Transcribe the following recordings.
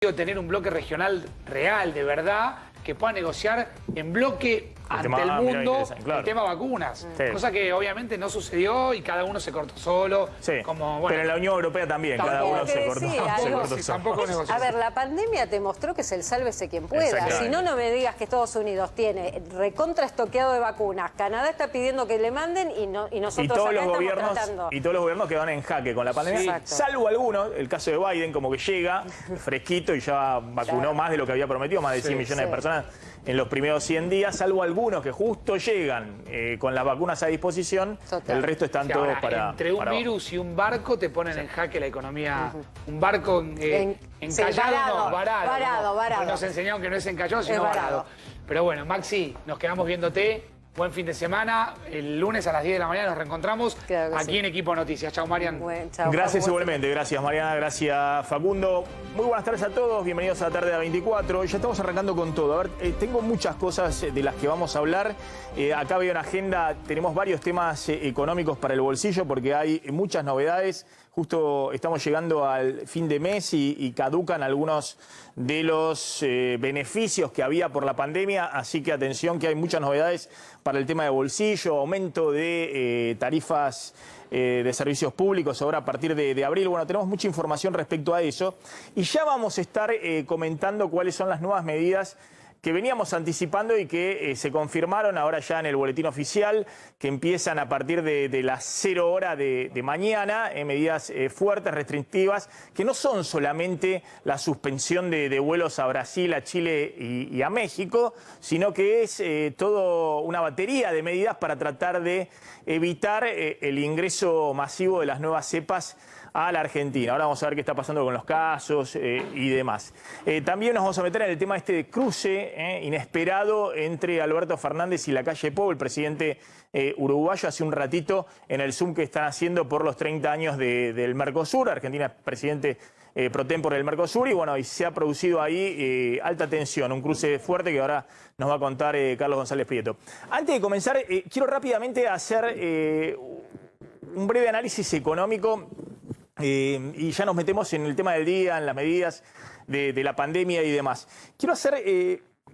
tener un bloque regional real, de verdad, que pueda negociar en bloque ante el mundo el tema vacunas. Sí. Cosa que obviamente no sucedió y cada uno se cortó solo. Sí, como, bueno, pero en la Unión Europea también, cada uno se cortó. Tampoco negoció. A ver, la pandemia te mostró que es el sálvese quien pueda. Si no, no me digas que Estados Unidos tiene recontra estoqueado de vacunas. Canadá está pidiendo que le manden y nosotros todos acá los estamos gobiernos tratando. Y todos los gobiernos quedan en jaque con la pandemia, Sí. salvo algunos, el caso de Biden, como que llega fresquito y ya vacunó más de lo que había prometido, más de 100 millones de personas en los primeros 100 días, salvo algunos que justo llegan con las vacunas a disposición. Total. El resto están todos para entre un virus y un barco te ponen en jaque la economía. Un barco encallado, varado. Nos enseñaron que no es encallado, sino varado. Pero bueno, Maxi, nos quedamos viéndote. Buen fin de semana. El lunes a las 10 de la mañana nos reencontramos aquí en Equipo Noticias. Chao, Marian. Gracias igualmente. Gracias, Mariana. Gracias, Facundo. Muy buenas tardes a todos. Bienvenidos a la tarde de A24. Ya estamos arrancando con todo. A ver, tengo muchas cosas de las que vamos a hablar. Acá veo en agenda, tenemos varios temas económicos para el bolsillo porque hay muchas novedades. Justo estamos llegando al fin de mes y caducan algunos de los beneficios que había por la pandemia, así que atención que hay muchas novedades para el tema de bolsillo, aumento de tarifas de servicios públicos ahora a partir de abril. Bueno, tenemos mucha información respecto a eso y ya vamos a estar comentando cuáles son las nuevas medidas que veníamos anticipando y que se confirmaron ahora ya en el boletín oficial, que empiezan a partir de las 0 horas de mañana, medidas fuertes, restrictivas, que no son solamente la suspensión de vuelos a Brasil, a Chile y a México, sino que es toda una batería de medidas para tratar de evitar el ingreso masivo de las nuevas cepas a la Argentina. Ahora vamos a ver qué está pasando con los casos y demás. También nos vamos a meter en el tema de cruce inesperado entre Alberto Fernández y Lacalle Pou, el presidente uruguayo, hace un ratito en el Zoom que están haciendo por los 30 años del Mercosur. Argentina es presidente pro tempore del Mercosur y bueno, y se ha producido ahí alta tensión, un cruce fuerte que ahora nos va a contar Carlos González Prieto. Antes de comenzar, quiero rápidamente hacer un breve análisis económico. Y ya nos metemos en el tema del día, en las medidas de la pandemia y demás. Quiero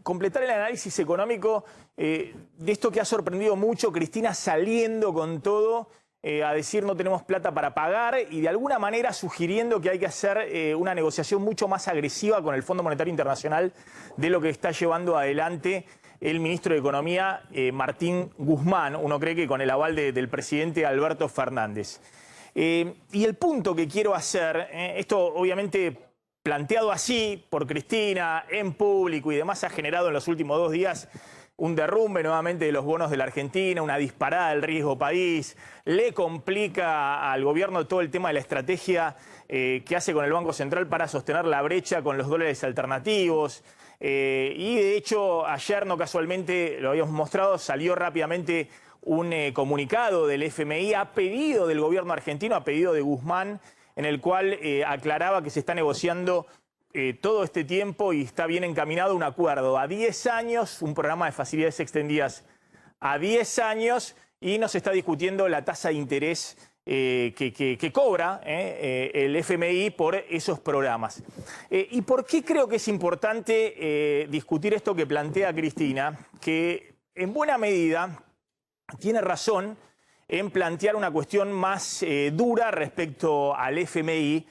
completar el análisis económico de esto que ha sorprendido mucho, Cristina saliendo con todo a decir no tenemos plata para pagar y de alguna manera sugiriendo que hay que hacer una negociación mucho más agresiva con el Fondo Monetario Internacional de lo que está llevando adelante el ministro de Economía, Martín Guzmán. Uno cree que con el aval del presidente Alberto Fernández. Y el punto que quiero hacer, esto obviamente planteado así por Cristina, en público y demás, ha generado en los últimos 2 días un derrumbe nuevamente de los bonos de la Argentina, una disparada del riesgo país, le complica al gobierno todo el tema de la estrategia que hace con el Banco Central para sostener la brecha con los dólares alternativos. Y de hecho, ayer no casualmente, lo habíamos mostrado, salió rápidamente un comunicado del FMI a pedido del gobierno argentino, a pedido de Guzmán, en el cual aclaraba que se está negociando todo este tiempo y está bien encaminado un acuerdo a 10 años, un programa de facilidades extendidas a 10 años y no se está discutiendo la tasa de interés que cobra el FMI por esos programas. ¿Y por qué creo que es importante discutir esto que plantea Cristina? Que en buena medida tiene razón en plantear una cuestión más dura respecto al FMI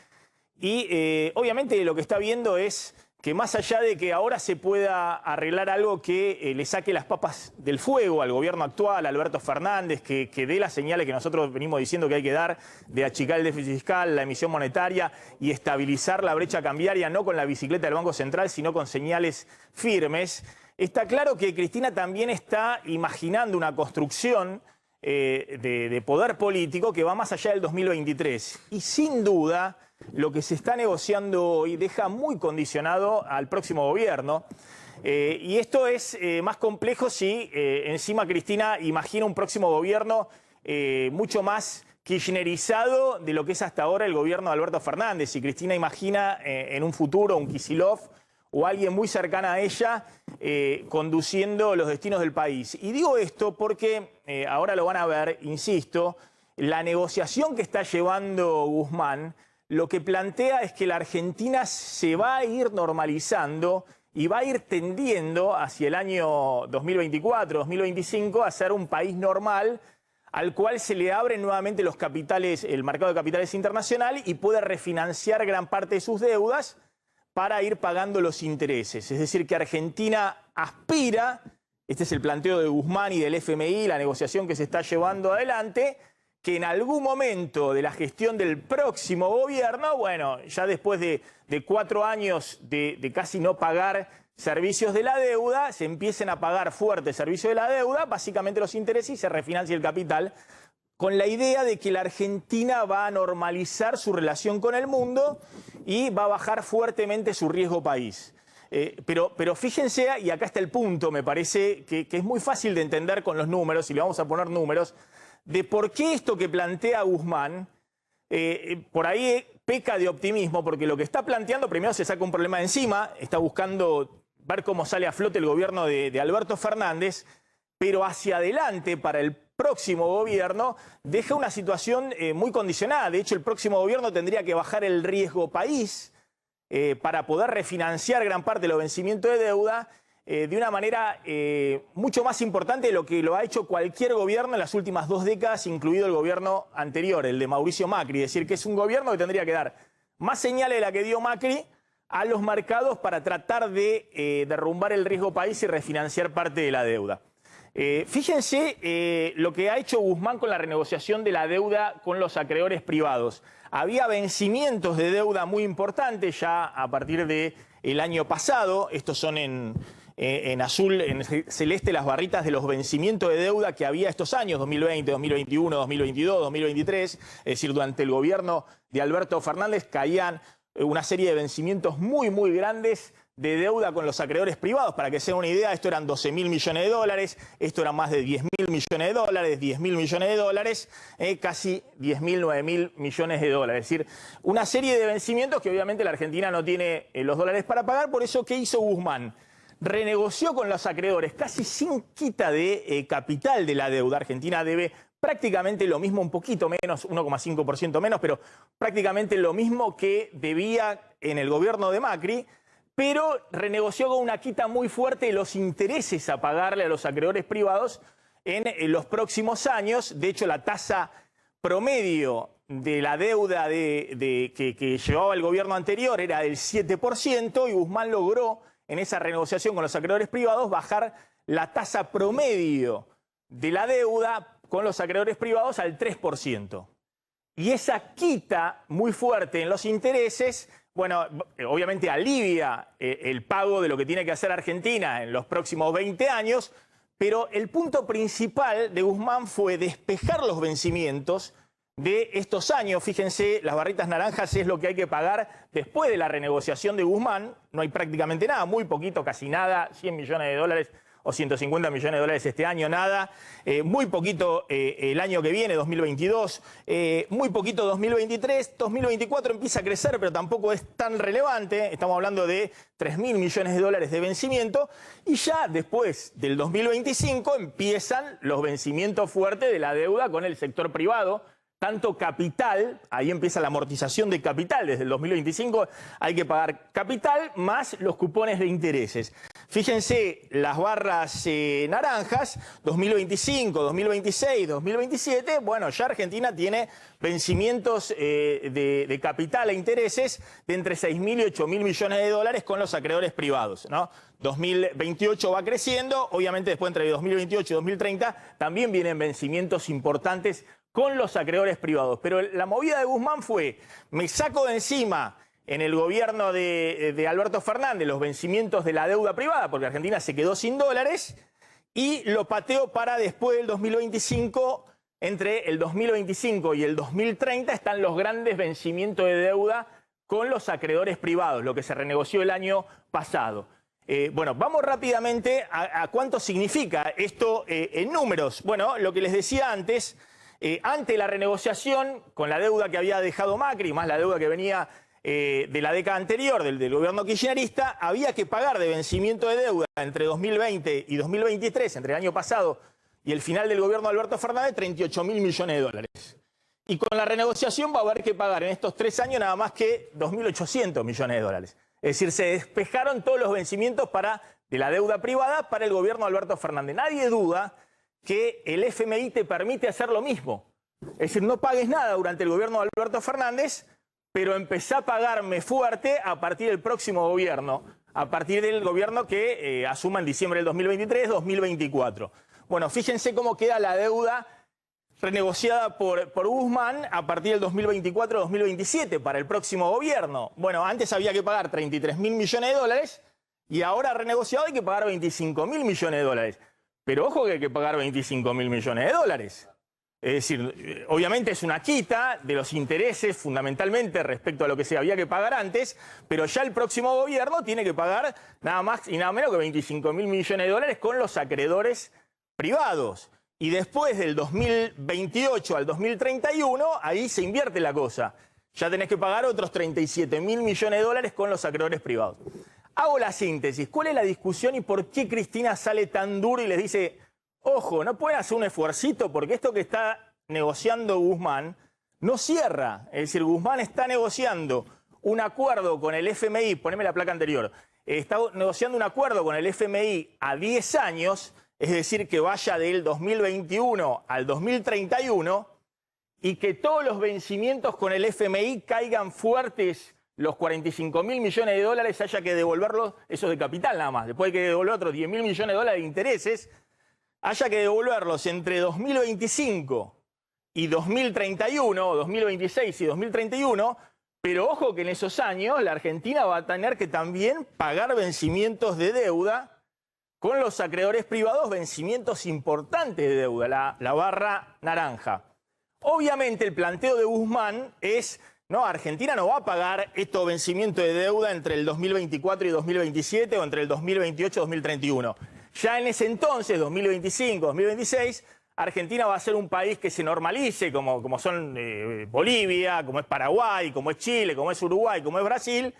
y obviamente lo que está viendo es que más allá de que ahora se pueda arreglar algo que le saque las papas del fuego al gobierno actual, a Alberto Fernández, que dé las señales que nosotros venimos diciendo que hay que dar de achicar el déficit fiscal, la emisión monetaria y estabilizar la brecha cambiaria, no con la bicicleta del Banco Central, sino con señales firmes. Está claro que Cristina también está imaginando una construcción de poder político que va más allá del 2023. Y sin duda, lo que se está negociando hoy deja muy condicionado al próximo gobierno. Y esto es más complejo si encima Cristina imagina un próximo gobierno mucho más kirchnerizado de lo que es hasta ahora el gobierno de Alberto Fernández. Si Cristina imagina en un futuro un Kicillof o alguien muy cercana a ella conduciendo los destinos del país. Y digo esto porque ahora lo van a ver, insisto, la negociación que está llevando Guzmán lo que plantea es que la Argentina se va a ir normalizando y va a ir tendiendo hacia el año 2024, 2025 a ser un país normal al cual se le abren nuevamente los capitales, el mercado de capitales internacional y puede refinanciar gran parte de sus deudas para ir pagando los intereses. Es decir, que Argentina aspira, este es el planteo de Guzmán y del FMI, la negociación que se está llevando adelante, que en algún momento de la gestión del próximo gobierno, bueno, ya después de 4 años de casi no pagar servicios de la deuda, se empiecen a pagar fuertes servicios de la deuda, básicamente los intereses, y se refinancie el capital, con la idea de que la Argentina va a normalizar su relación con el mundo y va a bajar fuertemente su riesgo país. Pero fíjense, y acá está el punto, me parece que es muy fácil de entender con los números, y le vamos a poner números, de por qué esto que plantea Guzmán, por ahí peca de optimismo, porque lo que está planteando, primero se saca un problema de encima, está buscando ver cómo sale a flote el gobierno de Alberto Fernández, pero hacia adelante, para el próximo gobierno, deja una situación muy condicionada. De hecho, el próximo gobierno tendría que bajar el riesgo país para poder refinanciar gran parte de los vencimientos de deuda de una manera mucho más importante de lo que lo ha hecho cualquier gobierno en las últimas 2 décadas, incluido el gobierno anterior, el de Mauricio Macri. Es decir, que es un gobierno que tendría que dar más señales de la que dio Macri a los mercados para tratar de derrumbar el riesgo país y refinanciar parte de la deuda. Fíjense lo que ha hecho Guzmán con la renegociación de la deuda con los acreedores privados. Había vencimientos de deuda muy importantes ya a partir del año pasado. Estos son en azul, en celeste, las barritas de los vencimientos de deuda que había estos años, 2020, 2021, 2022, 2023. Es decir, durante el gobierno de Alberto Fernández caían una serie de vencimientos muy, muy grandes de deuda con los acreedores privados. Para que se den una idea, esto eran 12.000 millones de dólares, esto eran más de 10.000 millones de dólares, 10.000 millones de dólares, casi 10.000, 9.000 millones de dólares. Es decir, una serie de vencimientos que obviamente la Argentina no tiene los dólares para pagar. Por eso, ¿qué hizo Guzmán? Renegoció con los acreedores casi sin quita de capital de la deuda. Argentina debe prácticamente lo mismo, un poquito menos, 1,5% menos, pero prácticamente lo mismo que debía en el gobierno de Macri, pero renegoció con una quita muy fuerte de los intereses a pagarle a los acreedores privados en los próximos años. De hecho, la tasa promedio de la deuda que llevaba el gobierno anterior era del 7%, y Guzmán logró en esa renegociación con los acreedores privados bajar la tasa promedio de la deuda con los acreedores privados al 3%. Y esa quita muy fuerte en los intereses, bueno, obviamente alivia el pago de lo que tiene que hacer Argentina en los próximos 20 años, pero el punto principal de Guzmán fue despejar los vencimientos de estos años. Fíjense, las barritas naranjas es lo que hay que pagar después de la renegociación de Guzmán. No hay prácticamente nada, muy poquito, casi nada, 100 millones de dólares o 150 millones de dólares este año, nada. Muy poquito el año que viene, 2022, muy poquito 2023, 2024 empieza a crecer, pero tampoco es tan relevante. Estamos hablando de 3.000 millones de dólares de vencimiento, y ya después del 2025 empiezan los vencimientos fuertes de la deuda con el sector privado. Tanto capital, ahí empieza la amortización de capital, desde el 2025 hay que pagar capital más los cupones de intereses. Fíjense, las barras naranjas, 2025, 2026, 2027, bueno, ya Argentina tiene vencimientos de capital e intereses de entre 6.000 y 8.000 millones de dólares con los acreedores privados, ¿no? 2028 va creciendo, obviamente después entre 2028 y 2030 también vienen vencimientos importantes con los acreedores privados. Pero la movida de Guzmán fue: me saco de encima en el gobierno de Alberto Fernández los vencimientos de la deuda privada, porque Argentina se quedó sin dólares, y lo pateo para después del 2025. Entre el 2025 y el 2030 están los grandes vencimientos de deuda con los acreedores privados, lo que se renegoció el año pasado. Bueno, vamos rápidamente a cuánto significa esto en números. Bueno, lo que les decía antes, ante la renegociación con la deuda que había dejado Macri, más la deuda que venía de la década anterior, del gobierno kirchnerista, había que pagar de vencimiento de deuda entre 2020 y 2023, entre el año pasado y el final del gobierno de Alberto Fernández, 38.000 millones de dólares. Y con la renegociación va a haber que pagar en estos 3 años nada más que 2.800 millones de dólares. Es decir, se despejaron todos los vencimientos de la deuda privada para el gobierno de Alberto Fernández. Nadie duda que el FMI te permite hacer lo mismo. Es decir, no pagues nada durante el gobierno de Alberto Fernández, pero empezá a pagarme fuerte a partir del próximo gobierno, a partir del gobierno que asuma en diciembre del 2023, 2024. Bueno, fíjense cómo queda la deuda renegociada por Guzmán a partir del 2024-2027 para el próximo gobierno. Bueno, antes había que pagar 33.000 millones de dólares y ahora renegociado hay que pagar 25.000 millones de dólares. Pero ojo que hay que pagar 25.000 millones de dólares. Es decir, obviamente es una quita de los intereses fundamentalmente respecto a lo que se había que pagar antes, pero ya el próximo gobierno tiene que pagar nada más y nada menos que 25.000 millones de dólares con los acreedores privados. Y después del 2028 al 2031, ahí se invierte la cosa. Ya tenés que pagar otros 37.000 millones de dólares con los acreedores privados. Hago la síntesis. ¿Cuál es la discusión y por qué Cristina sale tan duro y les dice, ojo, no pueden hacer un esfuercito porque esto que está negociando Guzmán no cierra? Es decir, Guzmán está negociando un acuerdo con el FMI, poneme la placa anterior, está negociando un acuerdo con el FMI a 10 años, es decir, que vaya del 2021 al 2031 y que todos los vencimientos con el FMI caigan fuertes, los 45.000 millones de dólares haya que devolverlos, eso de capital nada más, después hay que devolver otros 10.000 millones de dólares de intereses, haya que devolverlos entre 2025 y 2031, 2026 y 2031, pero ojo que en esos años la Argentina va a tener que también pagar vencimientos de deuda con los acreedores privados, vencimientos importantes de deuda, la barra naranja. Obviamente el planteo de Guzmán es, no, Argentina no va a pagar estos vencimientos de deuda entre el 2024 y 2027 o entre el 2028 y 2031. Ya en ese entonces, 2025, 2026, Argentina va a ser un país que se normalice, como son Bolivia, como es Paraguay, como es Chile, como es Uruguay, como es Brasil.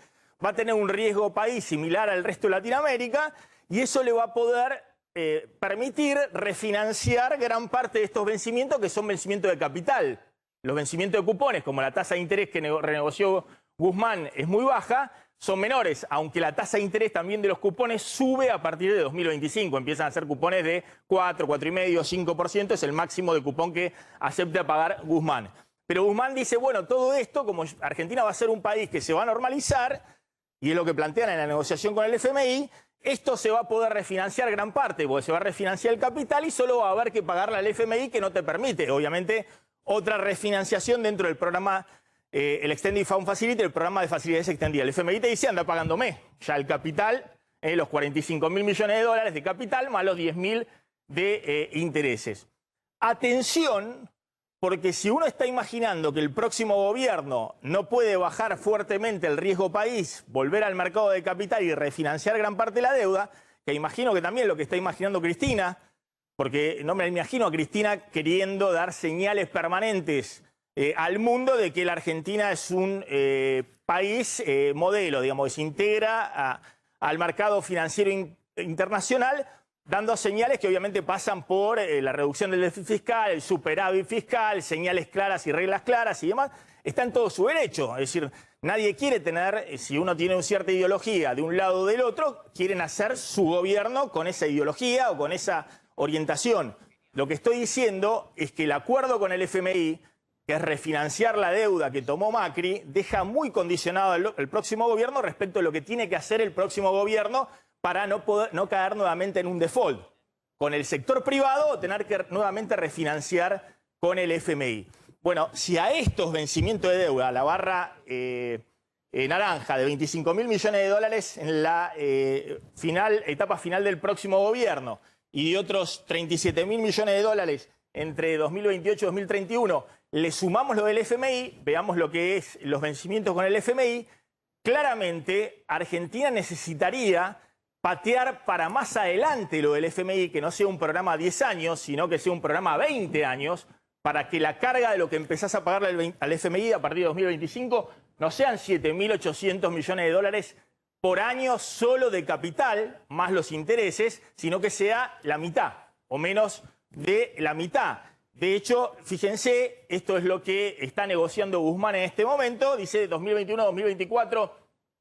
Va a tener un riesgo país similar al resto de Latinoamérica y eso le va a poder permitir refinanciar gran parte de estos vencimientos que son vencimientos de capital. Los vencimientos de cupones, como la tasa de interés que renegoció Guzmán es muy baja, son menores, aunque la tasa de interés también de los cupones sube a partir de 2025. Empiezan a ser cupones de 4, 4,5, 5%, es el máximo de cupón que acepta pagar Guzmán. Pero Guzmán dice, bueno, todo esto, como Argentina va a ser un país que se va a normalizar, y es lo que plantean en la negociación con el FMI, esto se va a poder refinanciar gran parte, porque se va a refinanciar el capital y solo va a haber que pagarle al FMI que no te permite, obviamente, otra refinanciación dentro del programa el Extended Fund Facility, el programa de facilidades extendidas. El FMI te dice, anda pagándome ya el capital, los 45.000 millones de dólares de capital más los 10.000 de intereses. Atención, porque si uno está imaginando que el próximo gobierno no puede bajar fuertemente el riesgo país, volver al mercado de capital y refinanciar gran parte de la deuda, que imagino que también lo que está imaginando Cristina, porque no me imagino a Cristina queriendo dar señales permanentes al mundo de que la Argentina es un país modelo, digamos, que se integra al mercado financiero internacional, dando señales que obviamente pasan por la reducción del déficit fiscal, el superávit fiscal, señales claras y reglas claras y demás. Está en todo su derecho. Es decir, nadie quiere tener, si uno tiene una cierta ideología de un lado o del otro, quieren hacer su gobierno con esa ideología o con esa orientación. Lo que estoy diciendo es que el acuerdo con el FMI, que es refinanciar la deuda que tomó Macri, deja muy condicionado el próximo gobierno respecto a lo que tiene que hacer el próximo gobierno para no caer nuevamente en un default con el sector privado o tener que nuevamente refinanciar con el FMI. Bueno, si a estos vencimientos de deuda, la barra naranja de 25.000 millones de dólares en la etapa final del próximo gobierno y de otros 37.000 millones de dólares entre 2028 y 2031, le sumamos lo del FMI, veamos lo que es los vencimientos con el FMI, claramente Argentina necesitaría patear para más adelante lo del FMI, que no sea un programa a 10 años, sino que sea un programa a 20 años, para que la carga de lo que empezás a pagarle al FMI a partir de 2025 no sean 7.800 millones de dólares por año solo de capital, más los intereses, sino que sea la mitad o menos de la mitad. De hecho, fíjense, esto es lo que está negociando Guzmán en este momento. Dice 2021, 2024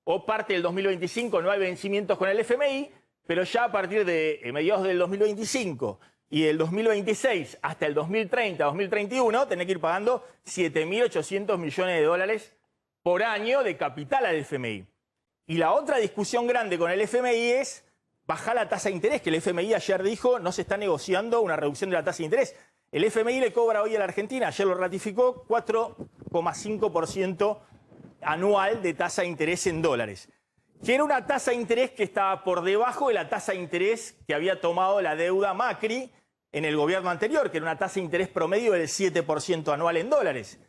o parte del 2025 no hay vencimientos con el FMI, pero ya a partir de mediados del 2025 y del 2026 hasta el 2030, 2031, tenés que ir pagando 7.800 millones de dólares por año de capital al FMI. Y la otra discusión grande con el FMI es bajar la tasa de interés, que el FMI ayer dijo no se está negociando una reducción de la tasa de interés. El FMI le cobra hoy a la Argentina, ayer lo ratificó, 4,5% anual de tasa de interés en dólares. Que era una tasa de interés que estaba por debajo de la tasa de interés que había tomado la deuda Macri en el gobierno anterior, que era una tasa de interés promedio del 7% anual en dólares.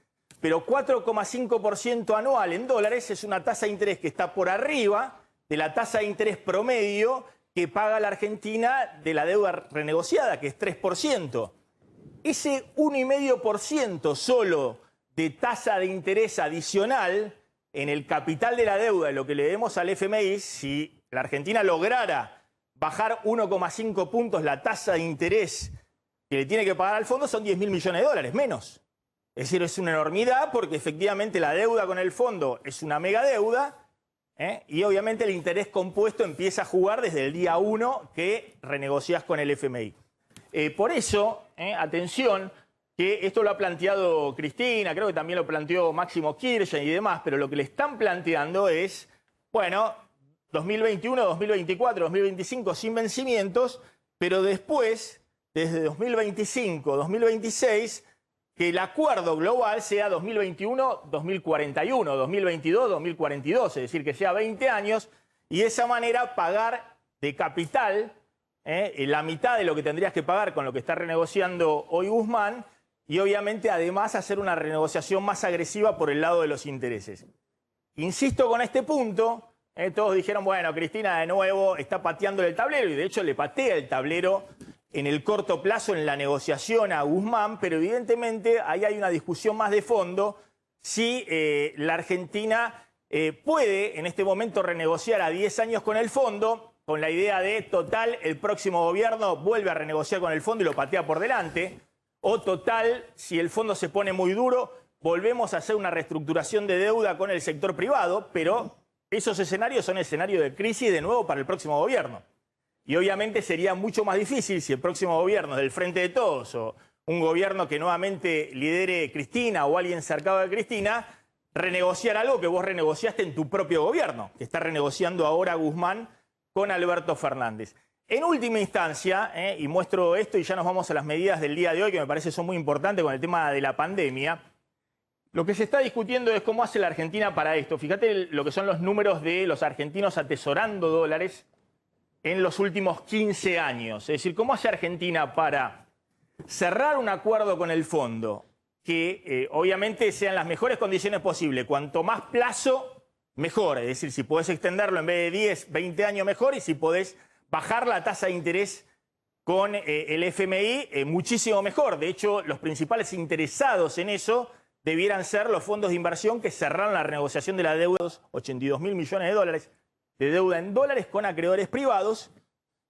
Pero 4,5% anual en dólares es una tasa de interés que está por arriba de la tasa de interés promedio que paga la Argentina de la deuda renegociada, que es 3%. Ese 1,5% solo de tasa de interés adicional en el capital de la deuda, lo que le debemos al FMI, si la Argentina lograra bajar 1,5 puntos la tasa de interés que le tiene que pagar al fondo, son 10.000 millones de dólares, menos. Es decir, es una enormidad porque efectivamente la deuda con el fondo es una mega deuda, y obviamente el interés compuesto empieza a jugar desde el día 1 que renegociás con el FMI. Por eso, atención, que esto lo ha planteado Cristina, creo que también lo planteó Máximo Kirchner y demás, pero lo que le están planteando es, bueno, 2021, 2024, 2025 sin vencimientos, pero después, desde 2025, 2026, que el acuerdo global sea 2021, 2041, 2022, 2042, es decir, que sea 20 años, y de esa manera pagar de capital la mitad de lo que tendrías que pagar con lo que está renegociando hoy Guzmán, y obviamente además hacer una renegociación más agresiva por el lado de los intereses. Insisto con este punto, todos dijeron, bueno, Cristina de nuevo está pateando el tablero, y de hecho le patea el tablero en el corto plazo en la negociación a Guzmán, pero evidentemente ahí hay una discusión más de fondo si la Argentina puede en este momento renegociar a 10 años con el fondo, con la idea de, total, el próximo gobierno vuelve a renegociar con el fondo y lo patea por delante, o total, si el fondo se pone muy duro, volvemos a hacer una reestructuración de deuda con el sector privado, pero esos escenarios son escenarios de crisis de nuevo para el próximo gobierno. Y obviamente sería mucho más difícil si el próximo gobierno es del Frente de Todos o un gobierno que nuevamente lidere Cristina o alguien cercado de Cristina, renegociar algo que vos renegociaste en tu propio gobierno, que está renegociando ahora Guzmán con Alberto Fernández. En última instancia, y muestro esto y ya nos vamos a las medidas del día de hoy, que me parece son muy importantes con el tema de la pandemia, lo que se está discutiendo es cómo hace la Argentina para esto. Fíjate lo que son los números de los argentinos atesorando dólares en los últimos 15 años. Es decir, ¿cómo hace Argentina para cerrar un acuerdo con el fondo que obviamente sean las mejores condiciones posibles? Cuanto más plazo, mejor. Es decir, si podés extenderlo en vez de 10, 20 años, mejor. Y si podés bajar la tasa de interés con el FMI, muchísimo mejor. De hecho, los principales interesados en eso debieran ser los fondos de inversión que cerraron la renegociación de la deuda, 82.000 millones de dólares de deuda en dólares con acreedores privados,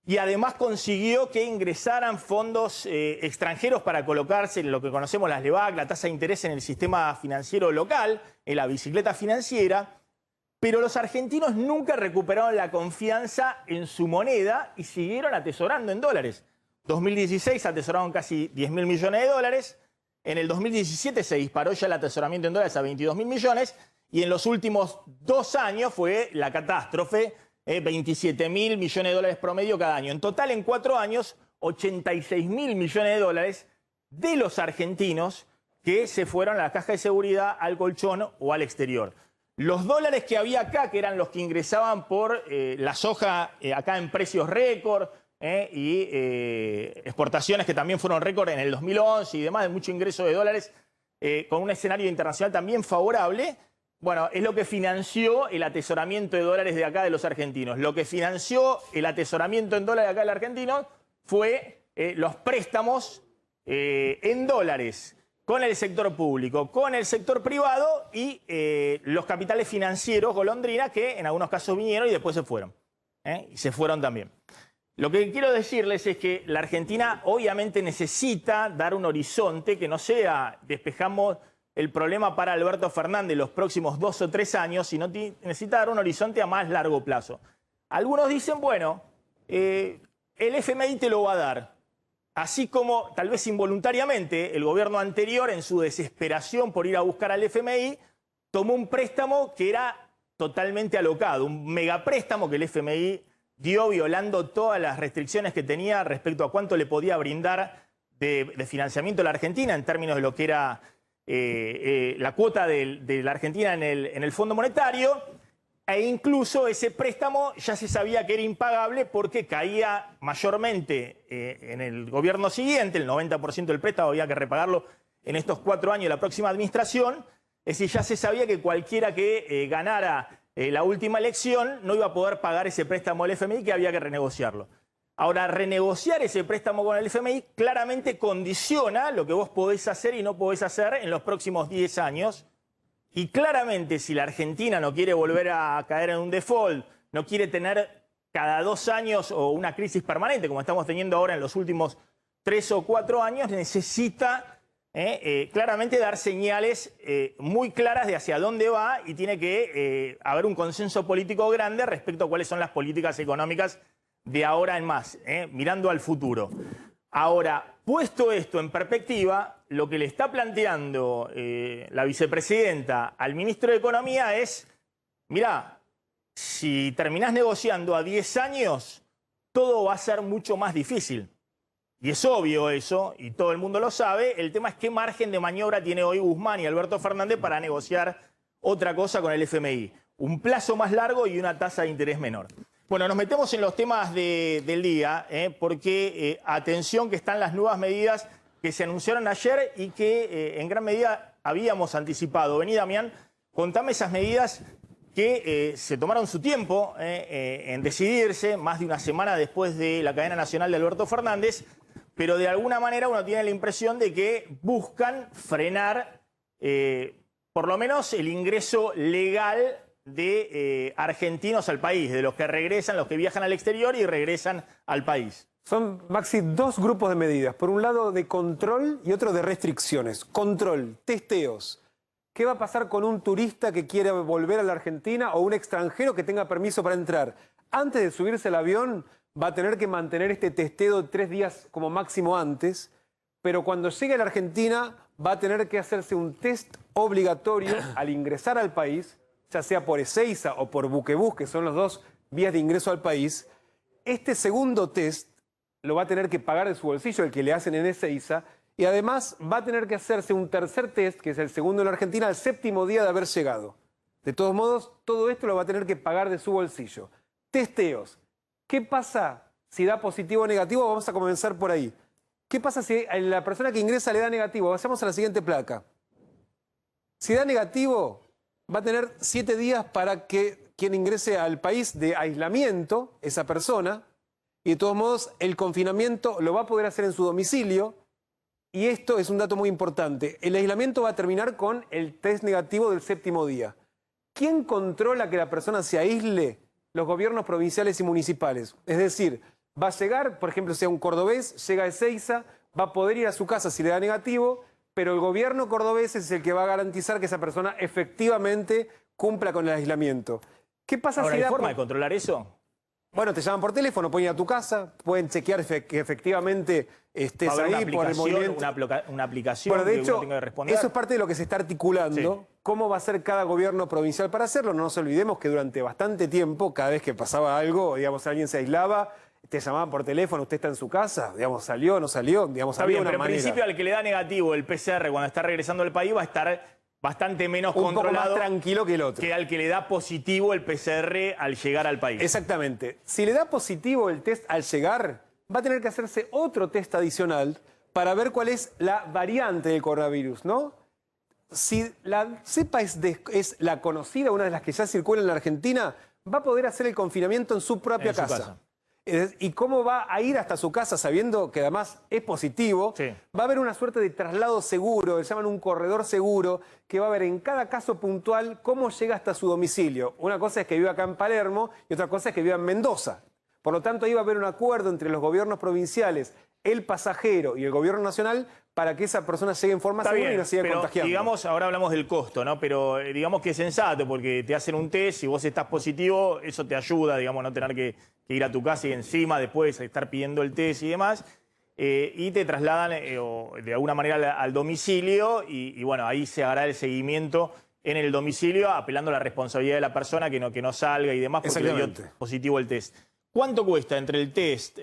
y además consiguió que ingresaran fondos extranjeros para colocarse en lo que conocemos las LEVAC, la tasa de interés en el sistema financiero local, en la bicicleta financiera, pero los argentinos nunca recuperaron la confianza en su moneda y siguieron atesorando en dólares. 2016 atesoraron casi 10.000 millones de dólares, en el 2017 se disparó ya el atesoramiento en dólares a 22.000 millones, y en los últimos 2 años fue la catástrofe, 27.000 millones de dólares promedio cada año. En total, en 4 años, 86.000 millones de dólares de los argentinos que se fueron a la caja de seguridad, al colchón o al exterior. Los dólares que había acá, que eran los que ingresaban por la soja acá en precios récord, y exportaciones que también fueron récord en el 2011 y demás, de mucho ingreso de dólares, con un escenario internacional también favorable. Bueno, es lo que financió el atesoramiento de dólares de acá de los argentinos. Lo que financió el atesoramiento en dólares de acá de los argentinos fue los préstamos en dólares con el sector público, con el sector privado y los capitales financieros golondrina que en algunos casos vinieron y después se fueron. Y se fueron también. Lo que quiero decirles es que la Argentina obviamente necesita dar un horizonte que no sea despejamos el problema para Alberto Fernández los próximos 2 o 3 años, sino necesita dar un horizonte a más largo plazo. Algunos dicen, bueno, el FMI te lo va a dar. Así como, tal vez involuntariamente, el gobierno anterior, en su desesperación por ir a buscar al FMI, tomó un préstamo que era totalmente alocado, un megapréstamo que el FMI dio violando todas las restricciones que tenía respecto a cuánto le podía brindar de financiamiento a la Argentina en términos de lo que era la cuota de la Argentina en el Fondo Monetario, e incluso ese préstamo ya se sabía que era impagable porque caía mayormente en el gobierno siguiente, el 90% del préstamo había que repagarlo en estos 4 años de la próxima administración, es decir, ya se sabía que cualquiera que ganara la última elección no iba a poder pagar ese préstamo del FMI, que había que renegociarlo. Ahora, renegociar ese préstamo con el FMI claramente condiciona lo que vos podés hacer y no podés hacer en los próximos 10 años. Y claramente, si la Argentina no quiere volver a caer en un default, no quiere tener cada 2 años o una crisis permanente, como estamos teniendo ahora en los últimos 3 o 4 años, necesita claramente dar señales muy claras de hacia dónde va y tiene que haber un consenso político grande respecto a cuáles son las políticas económicas de ahora en más, mirando al futuro. Ahora, puesto esto en perspectiva, lo que le está planteando la vicepresidenta al ministro de Economía es, mirá, si terminás negociando a 10 años, todo va a ser mucho más difícil. Y es obvio eso, y todo el mundo lo sabe. El tema es qué margen de maniobra tiene hoy Guzmán y Alberto Fernández para negociar otra cosa con el FMI. Un plazo más largo y una tasa de interés menor. Bueno, nos metemos en los temas del día, porque atención que están las nuevas medidas que se anunciaron ayer y que en gran medida habíamos anticipado. Vení, Damián, contame esas medidas que se tomaron su tiempo en decidirse, más de una semana después de la cadena nacional de Alberto Fernández, pero de alguna manera uno tiene la impresión de que buscan frenar por lo menos el ingreso legal de argentinos al país, de los que regresan, los que viajan al exterior y regresan al país. Son, Maxi, 2 grupos de medidas. Por un lado de control y otro de restricciones. Control, testeos. ¿Qué va a pasar con un turista que quiere volver a la Argentina o un extranjero que tenga permiso para entrar? Antes de subirse al avión va a tener que mantener este testeo de 3 días como máximo antes, pero cuando llegue a la Argentina va a tener que hacerse un test obligatorio al ingresar al país, ya sea por Ezeiza o por Buquebús, que son las 2 vías de ingreso al país. Este segundo test lo va a tener que pagar de su bolsillo, el que le hacen en Ezeiza, y además va a tener que hacerse un tercer test, que es el segundo en la Argentina, al 7º día de haber llegado. De todos modos, todo esto lo va a tener que pagar de su bolsillo. Testeos. ¿Qué pasa si da positivo o negativo? Vamos a comenzar por ahí. ¿Qué pasa si a la persona que ingresa le da negativo? Pasamos a la siguiente placa. Si da negativo, va a tener 7 días para que quien ingrese al país de aislamiento, esa persona, y de todos modos el confinamiento lo va a poder hacer en su domicilio. Y esto es un dato muy importante. El aislamiento va a terminar con el test negativo del 7º día. ¿Quién controla que la persona se aísle? Los gobiernos provinciales y municipales. Es decir, va a llegar, por ejemplo, sea un cordobés, llega a Ezeiza, va a poder ir a su casa si le da negativo, pero el gobierno cordobés es el que va a garantizar que esa persona efectivamente cumpla con el aislamiento. ¿Qué pasa Ahora, si ¿hay forma de controlar eso? Bueno, te llaman por teléfono, pueden ir a tu casa, pueden chequear que efectivamente estés ahí por el movimiento. Una aplicación bueno, de hecho, que uno tenga que responder. Eso es parte de lo que se está articulando. Sí. ¿Cómo va a ser cada gobierno provincial para hacerlo? No nos olvidemos que durante bastante tiempo, cada vez que pasaba algo, digamos, alguien se aislaba, te llamaban por teléfono, usted está en su casa, digamos, salió, no salió, digamos, había una manera. Pero en principio al que le da negativo el PCR cuando está regresando al país va a estar bastante menos controlado, un poco más tranquilo que el otro, que al que le da positivo el PCR al llegar al país. Exactamente. Si le da positivo el test al llegar, va a tener que hacerse otro test adicional para ver cuál es la variante del coronavirus, ¿no? Si la cepa es la conocida, una de las que ya circula en la Argentina, va a poder hacer el confinamiento en su propia casa. ¿Y cómo va a ir hasta su casa sabiendo que además es positivo? Sí. Va a haber una suerte de traslado seguro, le llaman un corredor seguro, que va a ver en cada caso puntual cómo llega hasta su domicilio. Una cosa es que viva acá en Palermo y otra cosa es que viva en Mendoza. Por lo tanto, ahí va a haber un acuerdo entre los gobiernos provinciales, el pasajero y el gobierno nacional para que esa persona llegue en forma segura y no siga contagiando. Digamos, ahora hablamos del costo, ¿no? Pero digamos que es sensato porque te hacen un test, si vos estás positivo, eso te ayuda, digamos, no tener que ir a tu casa y encima después estar pidiendo el test y demás. Y te trasladan de alguna manera al domicilio y bueno, ahí se hará el seguimiento en el domicilio apelando a la responsabilidad de la persona que no salga y demás porque le dio positivo el test. ¿Cuánto cuesta entre el test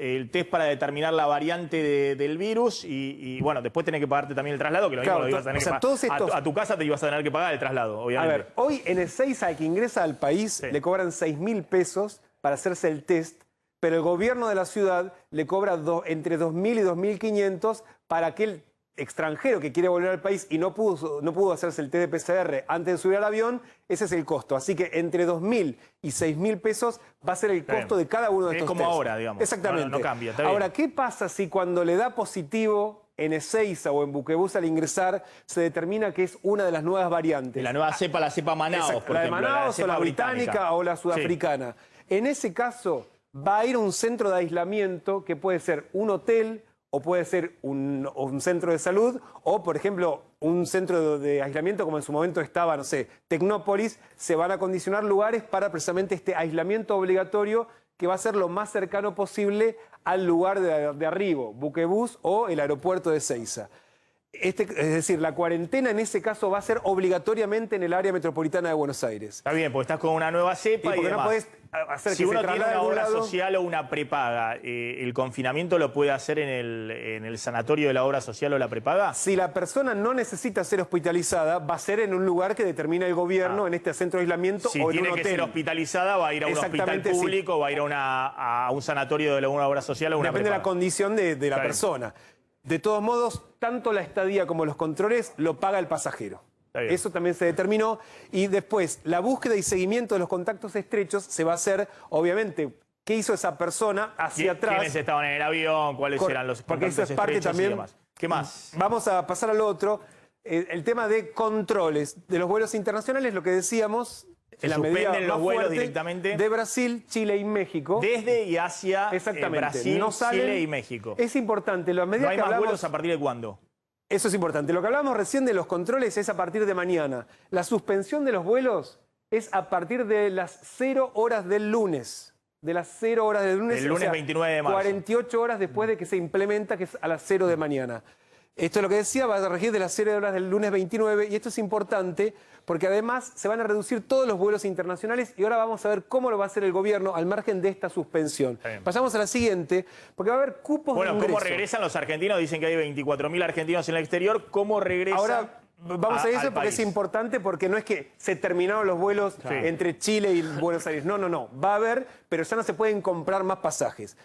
para determinar la variante del virus y bueno, después tenés que pagarte también el traslado, que lo mismo lo ibas a tener que pagar. A tu casa te ibas a tener que pagar el traslado, obviamente. A ver, hoy en Ezeiza, el que ingresa al país, le cobran 6.000 pesos para hacerse el test, pero el gobierno de la ciudad le cobra entre 2.000 y 2.500 para aquel extranjero que quiere volver al país y no pudo hacerse el test de PCR antes de subir al avión. Ese es el costo. Así que entre 2.000 y 6.000 pesos va a ser el costo de cada uno de estos test. Es como ahora, digamos. Exactamente. No cambia. Ahora, ¿qué pasa si cuando le da positivo en Ezeiza o en Buquebus al ingresar se determina que es una de las nuevas variantes? La nueva cepa, la cepa Manaus, por la de ejemplo. Manaus o la británica o la sudafricana. Sí. En ese caso va a ir a un centro de aislamiento que puede ser un hotel o puede ser un centro de salud, o por ejemplo, un centro de aislamiento como en su momento estaba, no sé, Tecnópolis. Se van a acondicionar lugares para precisamente este aislamiento obligatorio que va a ser lo más cercano posible al lugar de arribo, Buquebus o el aeropuerto de Ezeiza. Es decir, la cuarentena en ese caso va a ser obligatoriamente en el área metropolitana de Buenos Aires. Está bien, porque estás con una nueva cepa y porque demás. no podés hacer si que uno se tiene una obra lado social o una prepaga, ¿el confinamiento lo puede hacer en el sanatorio de la obra social o la prepaga? Si la persona no necesita ser hospitalizada, va a ser en un lugar que determina el gobierno, en este centro de aislamiento o en un hotel. Si tiene que ser hospitalizada, va a ir a un hospital público, va a ir a un sanatorio de una obra social o una prepaga. Depende de la condición de la persona. De todos modos, tanto la estadía como los controles lo paga el pasajero. Eso también se determinó. Y después, la búsqueda y seguimiento de los contactos estrechos se va a hacer, obviamente, qué hizo esa persona hacia atrás. ¿Quiénes estaban en el avión? ¿Cuáles eran los contactos estrechos? Porque eso es parte también. Y demás. ¿Qué más? Vamos a pasar al otro. El tema de controles de los vuelos internacionales, lo que decíamos. Se suspenden los vuelos directamente de Brasil, Chile y México. Desde y hacia Brasil, no salen, Chile y México. Es importante. ¿No hay más vuelos a partir de cuándo? Eso es importante. Lo que hablábamos recién de los controles es a partir de mañana. La suspensión de los vuelos es a partir de las 0 horas del lunes. De las 0 horas del lunes. El lunes 29 de marzo. 48 horas después de que se implementa, que es a las 0 de mañana. Esto es lo que decía, va a regir de las 0 horas del lunes 29 y esto es importante porque además se van a reducir todos los vuelos internacionales y ahora vamos a ver cómo lo va a hacer el gobierno al margen de esta suspensión. Pasamos a la siguiente, porque va a haber cupos de ingreso. Bueno, ¿cómo regresan los argentinos? Dicen que hay 24.000 argentinos en el exterior. ¿Cómo regresan? Ahora vamos a eso porque es importante, porque no es que se terminaron los vuelos entre Chile y Buenos Aires. No. Va a haber, pero ya no se pueden comprar más pasajes.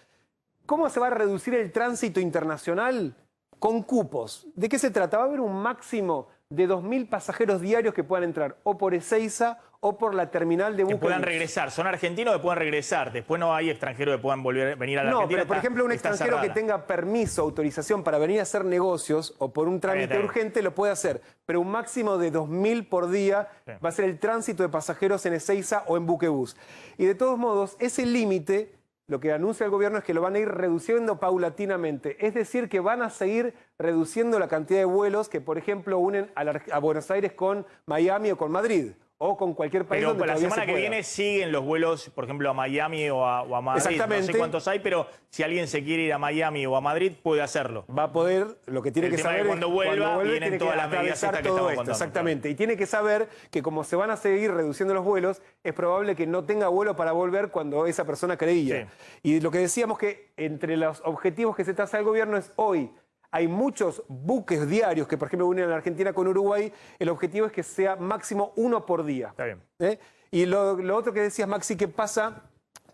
¿Cómo se va a reducir el tránsito internacional? Con cupos. ¿De qué se trata? Va a haber un máximo de 2.000 pasajeros diarios que puedan entrar o por Ezeiza o por la terminal de Buquebus. Que puedan regresar. Son argentinos que puedan regresar. Después no hay extranjeros que puedan venir a la Argentina. No, pero por ejemplo un extranjero que tenga permiso, autorización para venir a hacer negocios o por un trámite urgente lo puede hacer. Pero un máximo de 2.000 por día va a ser el tránsito de pasajeros en Ezeiza o en Buquebus. Y de todos modos, ese límite, lo que anuncia el gobierno es que lo van a ir reduciendo paulatinamente. Es decir, que van a seguir reduciendo la cantidad de vuelos que, por ejemplo, unen a Buenos Aires con Miami o con Madrid. O con cualquier país donde la semana que viene siguen los vuelos, por ejemplo, a Miami o a Madrid. Exactamente. No sé cuántos hay, pero si alguien se quiere ir a Miami o a Madrid, puede hacerlo. Va a poder, lo que tiene que saber es que cuando vuelva vienen todas las medidas estas que estamos contando. Exactamente. Y tiene que saber que como se van a seguir reduciendo los vuelos, es probable que no tenga vuelo para volver cuando esa persona creía. Y lo que decíamos que entre los objetivos que se traza el gobierno es hoy. Hay muchos buques diarios que, por ejemplo, unen a la Argentina con Uruguay. El objetivo es que sea máximo 1 por día. Está bien. Y lo otro que decías, Maxi, ¿qué pasa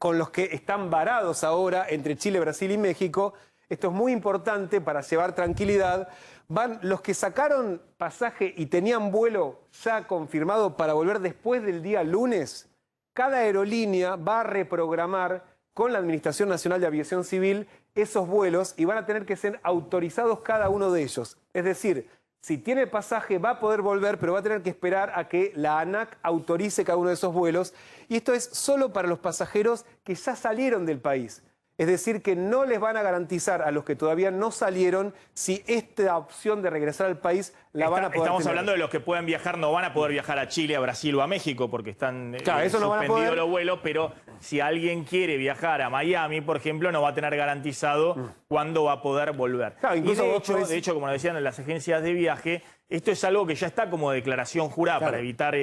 con los que están varados ahora entre Chile, Brasil y México? Esto es muy importante para llevar tranquilidad. Van los que sacaron pasaje y tenían vuelo ya confirmado para volver después del día lunes. Cada aerolínea va a reprogramar con la Administración Nacional de Aviación Civil esos vuelos y van a tener que ser autorizados cada uno de ellos. Es decir, si tiene pasaje va a poder volver, pero va a tener que esperar a que la ANAC autorice cada uno de esos vuelos. Y esto es solo para los pasajeros que ya salieron del país. Es decir, que no les van a garantizar a los que todavía no salieron si esta opción de regresar al país la van a poder Estamos tener. hablando de los que pueden viajar, no van a poder viajar a Chile, a Brasil o a México porque están Claro, eso no van a poder. los vuelos, pero si alguien quiere viajar a Miami, por ejemplo, no va a tener garantizado cuándo va a poder volver. Claro, incluso de hecho, como decían en las agencias de viaje, esto es algo que ya está como declaración jurada para evitar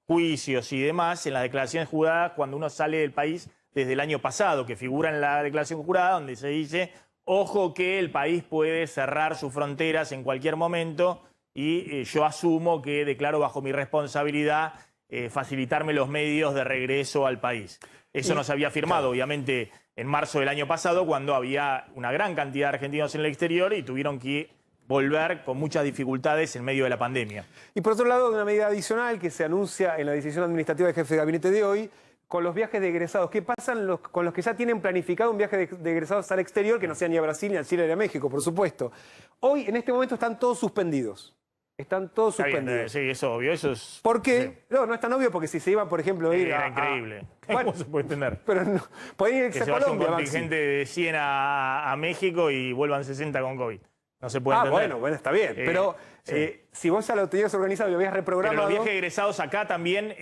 juicios y demás. En las declaraciones juradas, cuando uno sale del país desde el año pasado, que figura en la declaración jurada, donde se dice, ojo que el país puede cerrar sus fronteras en cualquier momento y yo asumo que declaro bajo mi responsabilidad facilitarme los medios de regreso al país. Eso no se había firmado, obviamente, en marzo del año pasado, cuando había una gran cantidad de argentinos en el exterior y tuvieron que volver con muchas dificultades en medio de la pandemia. Y por otro lado, una medida adicional que se anuncia en la decisión administrativa del jefe de gabinete de hoy, con los viajes de egresados. ¿Qué pasa con los que ya tienen planificado un viaje de egresados al exterior, que no sea ni a Brasil, ni a Chile, ni a México, por supuesto? Hoy, en este momento, están todos suspendidos. Están todos suspendidos. Sí, es obvio. Eso es... ¿Por qué? Sí. No, no es tan obvio, porque si se iban, por ejemplo, a ir Era increíble. Bueno, ¿Cómo se puede entender? Pero no, pueden irse Que se a vaya un Colombia, contingente de 100 a México y vuelvan 60 con COVID. No se puede entender. Bueno, está bien. Pero si vos ya lo tenías organizado y lo habías reprogramado... Pero los viajes egresados acá también...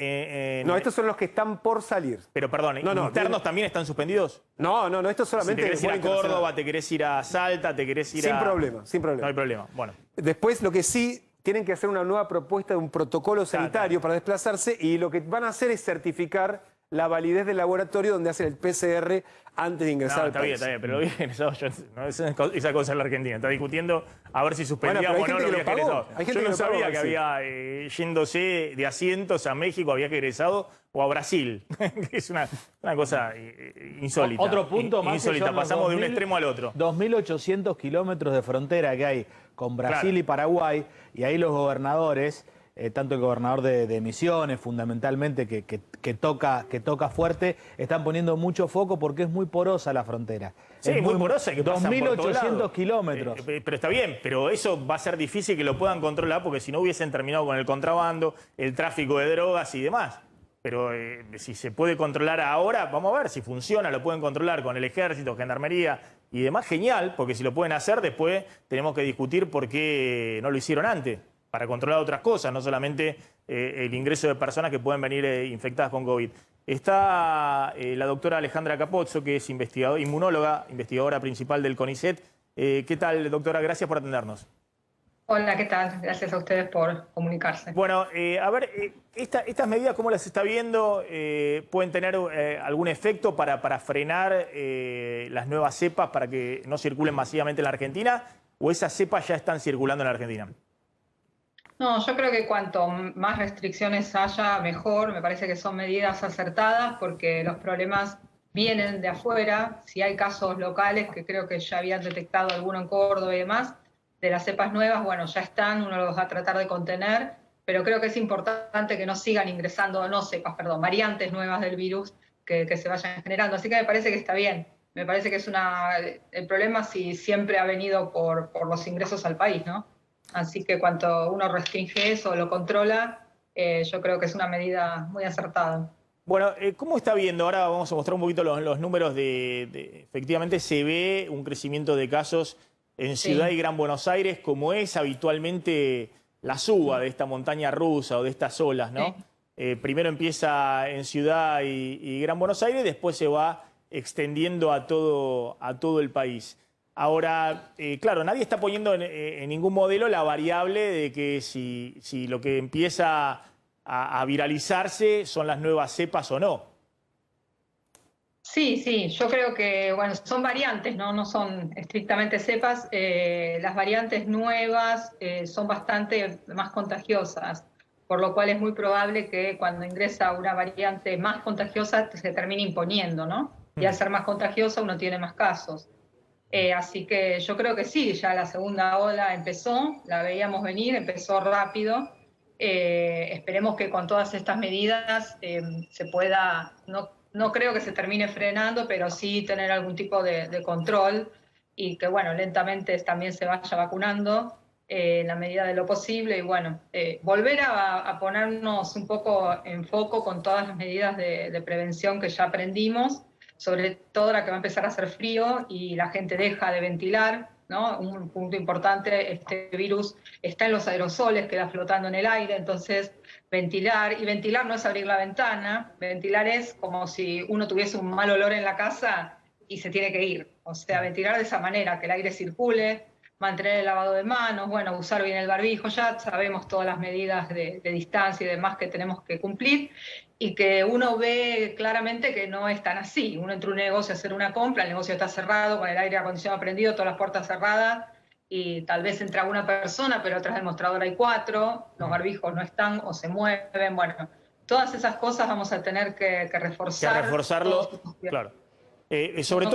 No, estos son los que están por salir. Pero perdón, ¿internos también están suspendidos? No, esto solamente... Si te querés ir a Córdoba, te querés ir a Salta, te querés ir sin problema. No hay problema, bueno. Después, lo que sí... Tienen que hacer una nueva propuesta de un protocolo sanitario para desplazarse y lo que van a hacer es certificar la validez del laboratorio donde hacen el PCR antes de ingresar al país. Está bien, pero bien egresados, esa cosa en la Argentina. Está discutiendo a ver si suspendíamos o no los viajes egresados. Yo no sabía que había, yéndose de asientos a México, había que egresado o a Brasil. Es una cosa insólita. Otro punto más. Insólita, pasamos de un extremo al otro. 2.800 kilómetros de frontera que hay con Brasil y Paraguay, y ahí los gobernadores, tanto el gobernador de Misiones, fundamentalmente, que toca fuerte, están poniendo mucho foco porque es muy porosa la frontera. Sí, es muy porosa. 2.800 kilómetros. Pero está bien, pero eso va a ser difícil que lo puedan controlar porque si no hubiesen terminado con el contrabando, el tráfico de drogas y demás. Pero si se puede controlar ahora, vamos a ver si funciona, lo pueden controlar con el ejército, gendarmería y demás, genial, porque si lo pueden hacer, después tenemos que discutir por qué no lo hicieron antes, para controlar otras cosas, no solamente el ingreso de personas que pueden venir infectadas con COVID. Está la doctora Alejandra Capozzo, que es inmunóloga, investigadora principal del CONICET. ¿Qué tal, doctora? Gracias por atendernos. Hola, ¿qué tal? Gracias a ustedes por comunicarse. Bueno, a ver, estas medidas, ¿cómo las está viendo? ¿Pueden tener algún efecto para frenar las nuevas cepas para que no circulen masivamente en la Argentina? ¿O esas cepas ya están circulando en la Argentina? No, yo creo que cuanto más restricciones haya, mejor. Me parece que son medidas acertadas porque los problemas vienen de afuera. Si hay casos locales, que creo que ya habían detectado alguno en Córdoba y demás, de las cepas nuevas, bueno, ya están, uno los va a tratar de contener, pero creo que es importante que no sigan ingresando, variantes nuevas del virus que se vayan generando. Así que me parece que está bien. Me parece que es el problema si siempre ha venido por los ingresos al país, ¿no? Así que cuanto uno restringe eso, lo controla, yo creo que es una medida muy acertada. Bueno, ¿cómo está viendo? Ahora vamos a mostrar un poquito los números efectivamente se ve un crecimiento de casos en Ciudad y Gran Buenos Aires, como es habitualmente la suba de esta montaña rusa o de estas olas, ¿no? Sí. Primero empieza en Ciudad y Gran Buenos Aires, después se va extendiendo a todo el país. Ahora, claro, nadie está poniendo en ningún modelo la variable de que si lo que empieza a viralizarse son las nuevas cepas o no. Sí, yo creo que, bueno, son variantes, no son estrictamente cepas. Las variantes nuevas son bastante más contagiosas, por lo cual es muy probable que cuando ingresa una variante más contagiosa se termine imponiendo, ¿no? Y al ser más contagiosa uno tiene más casos. Así que yo creo que sí, ya la segunda ola empezó, la veíamos venir, empezó rápido. Esperemos que con todas estas medidas se pueda... No creo que se termine frenando, pero sí tener algún tipo de control y que, bueno, lentamente también se vaya vacunando en la medida de lo posible y, bueno, volver a ponernos un poco en foco con todas las medidas de prevención que ya aprendimos, sobre todo ahora que va a empezar a hacer frío y la gente deja de ventilar, ¿no? Un punto importante, este virus está en los aerosoles, queda flotando en el aire, entonces ventilar, y ventilar no es abrir la ventana, ventilar es como si uno tuviese un mal olor en la casa y se tiene que ir, o sea, ventilar de esa manera, que el aire circule, mantener el lavado de manos, bueno, usar bien el barbijo, ya sabemos todas las medidas de distancia y demás que tenemos que cumplir, y que uno ve claramente que no es tan así. Uno entra a un negocio a hacer una compra, el negocio está cerrado, con el aire acondicionado prendido, todas las puertas cerradas, y tal vez entra una persona, pero atrás del mostrador hay 4, los barbijos no están o se mueven, bueno, todas esas cosas vamos a tener que reforzar. Que reforzarlo, claro. Sobre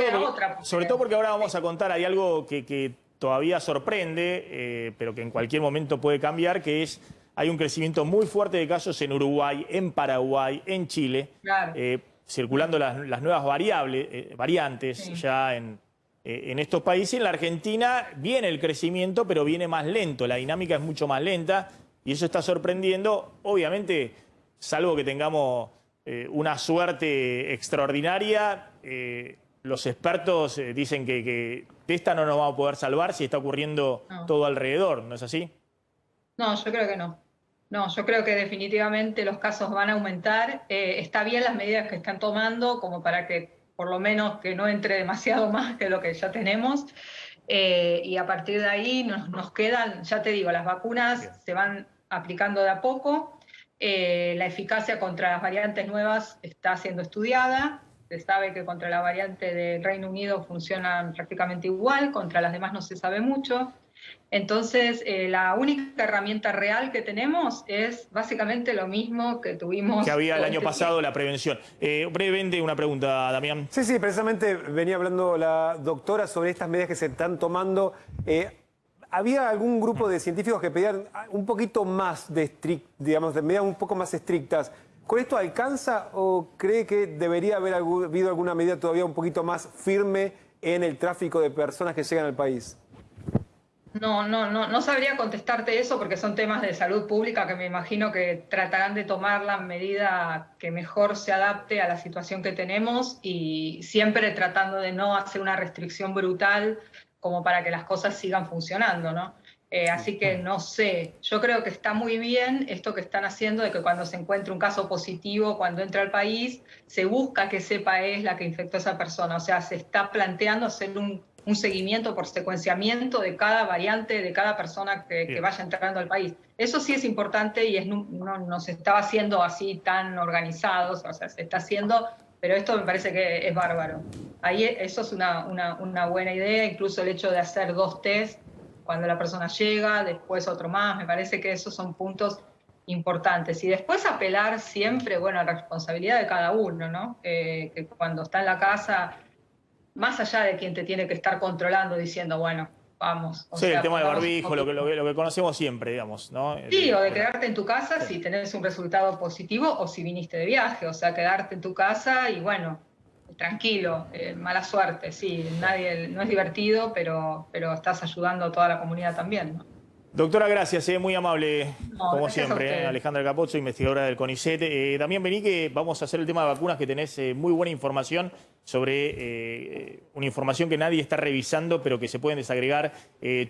todo porque ahora vamos a contar, hay algo que todavía sorprende, pero que en cualquier momento puede cambiar, que es, hay un crecimiento muy fuerte de casos en Uruguay, en Paraguay, en Chile, claro. Circulando las nuevas variantes sí. Ya en estos países. En la Argentina viene el crecimiento, pero viene más lento, la dinámica es mucho más lenta y eso está sorprendiendo, obviamente, salvo que tengamos una suerte extraordinaria, los expertos dicen que de esta no nos vamos a poder salvar si está ocurriendo todo alrededor, ¿no es así? No, yo creo que no. No, yo creo que definitivamente los casos van a aumentar. Está bien las medidas que están tomando, como para que por lo menos que no entre demasiado más que lo que ya tenemos. Y a partir de ahí nos quedan, ya te digo, las vacunas bien. Se van aplicando de a poco. La eficacia contra las variantes nuevas está siendo estudiada. Se sabe que contra la variante del Reino Unido funcionan prácticamente igual, contra las demás no se sabe mucho. Entonces, la única herramienta real que tenemos es básicamente lo mismo que tuvimos... Que había el año pasado, la prevención. Brevemente una pregunta, Damián. Sí, precisamente venía hablando la doctora sobre estas medidas que se están tomando. Había algún grupo de científicos que pedían un poquito más de medidas un poco más estrictas. ¿Con esto alcanza o cree que debería haber habido alguna medida todavía un poquito más firme en el tráfico de personas que llegan al país? No sabría contestarte eso porque son temas de salud pública que me imagino que tratarán de tomar la medida que mejor se adapte a la situación que tenemos y siempre tratando de no hacer una restricción brutal como para que las cosas sigan funcionando, ¿no? Así que no sé, yo creo que está muy bien esto que están haciendo de que cuando se encuentre un caso positivo, cuando entra al país, se busca que sepa es la que infectó a esa persona, o sea, se está planteando hacer un seguimiento por secuenciamiento de cada variante, de cada persona que vaya entrando al país. Eso sí es importante y no se estaba haciendo así tan organizados, o sea, se está haciendo, pero esto me parece que es bárbaro. Ahí eso es una buena idea, incluso el hecho de hacer 2 test cuando la persona llega, después otro más, me parece que esos son puntos importantes. Y después apelar siempre, bueno, a la responsabilidad de cada uno, ¿no? Que cuando está en la casa, más allá de quien te tiene que estar controlando, diciendo, bueno, vamos. Sí, el tema del barbijo, lo que conocemos siempre, digamos, ¿no? Sí, o de quedarte en tu casa si tenés un resultado positivo o si viniste de viaje, o sea, quedarte en tu casa y bueno, tranquilo, mala suerte, sí, no es divertido, pero estás ayudando a toda la comunidad también, ¿no? Doctora, gracias, muy amable, como siempre. Alejandra Capozzo, investigadora del CONICET. También vení que vamos a hacer el tema de vacunas, que tenés muy buena información sobre una información que nadie está revisando, pero que se pueden desagregar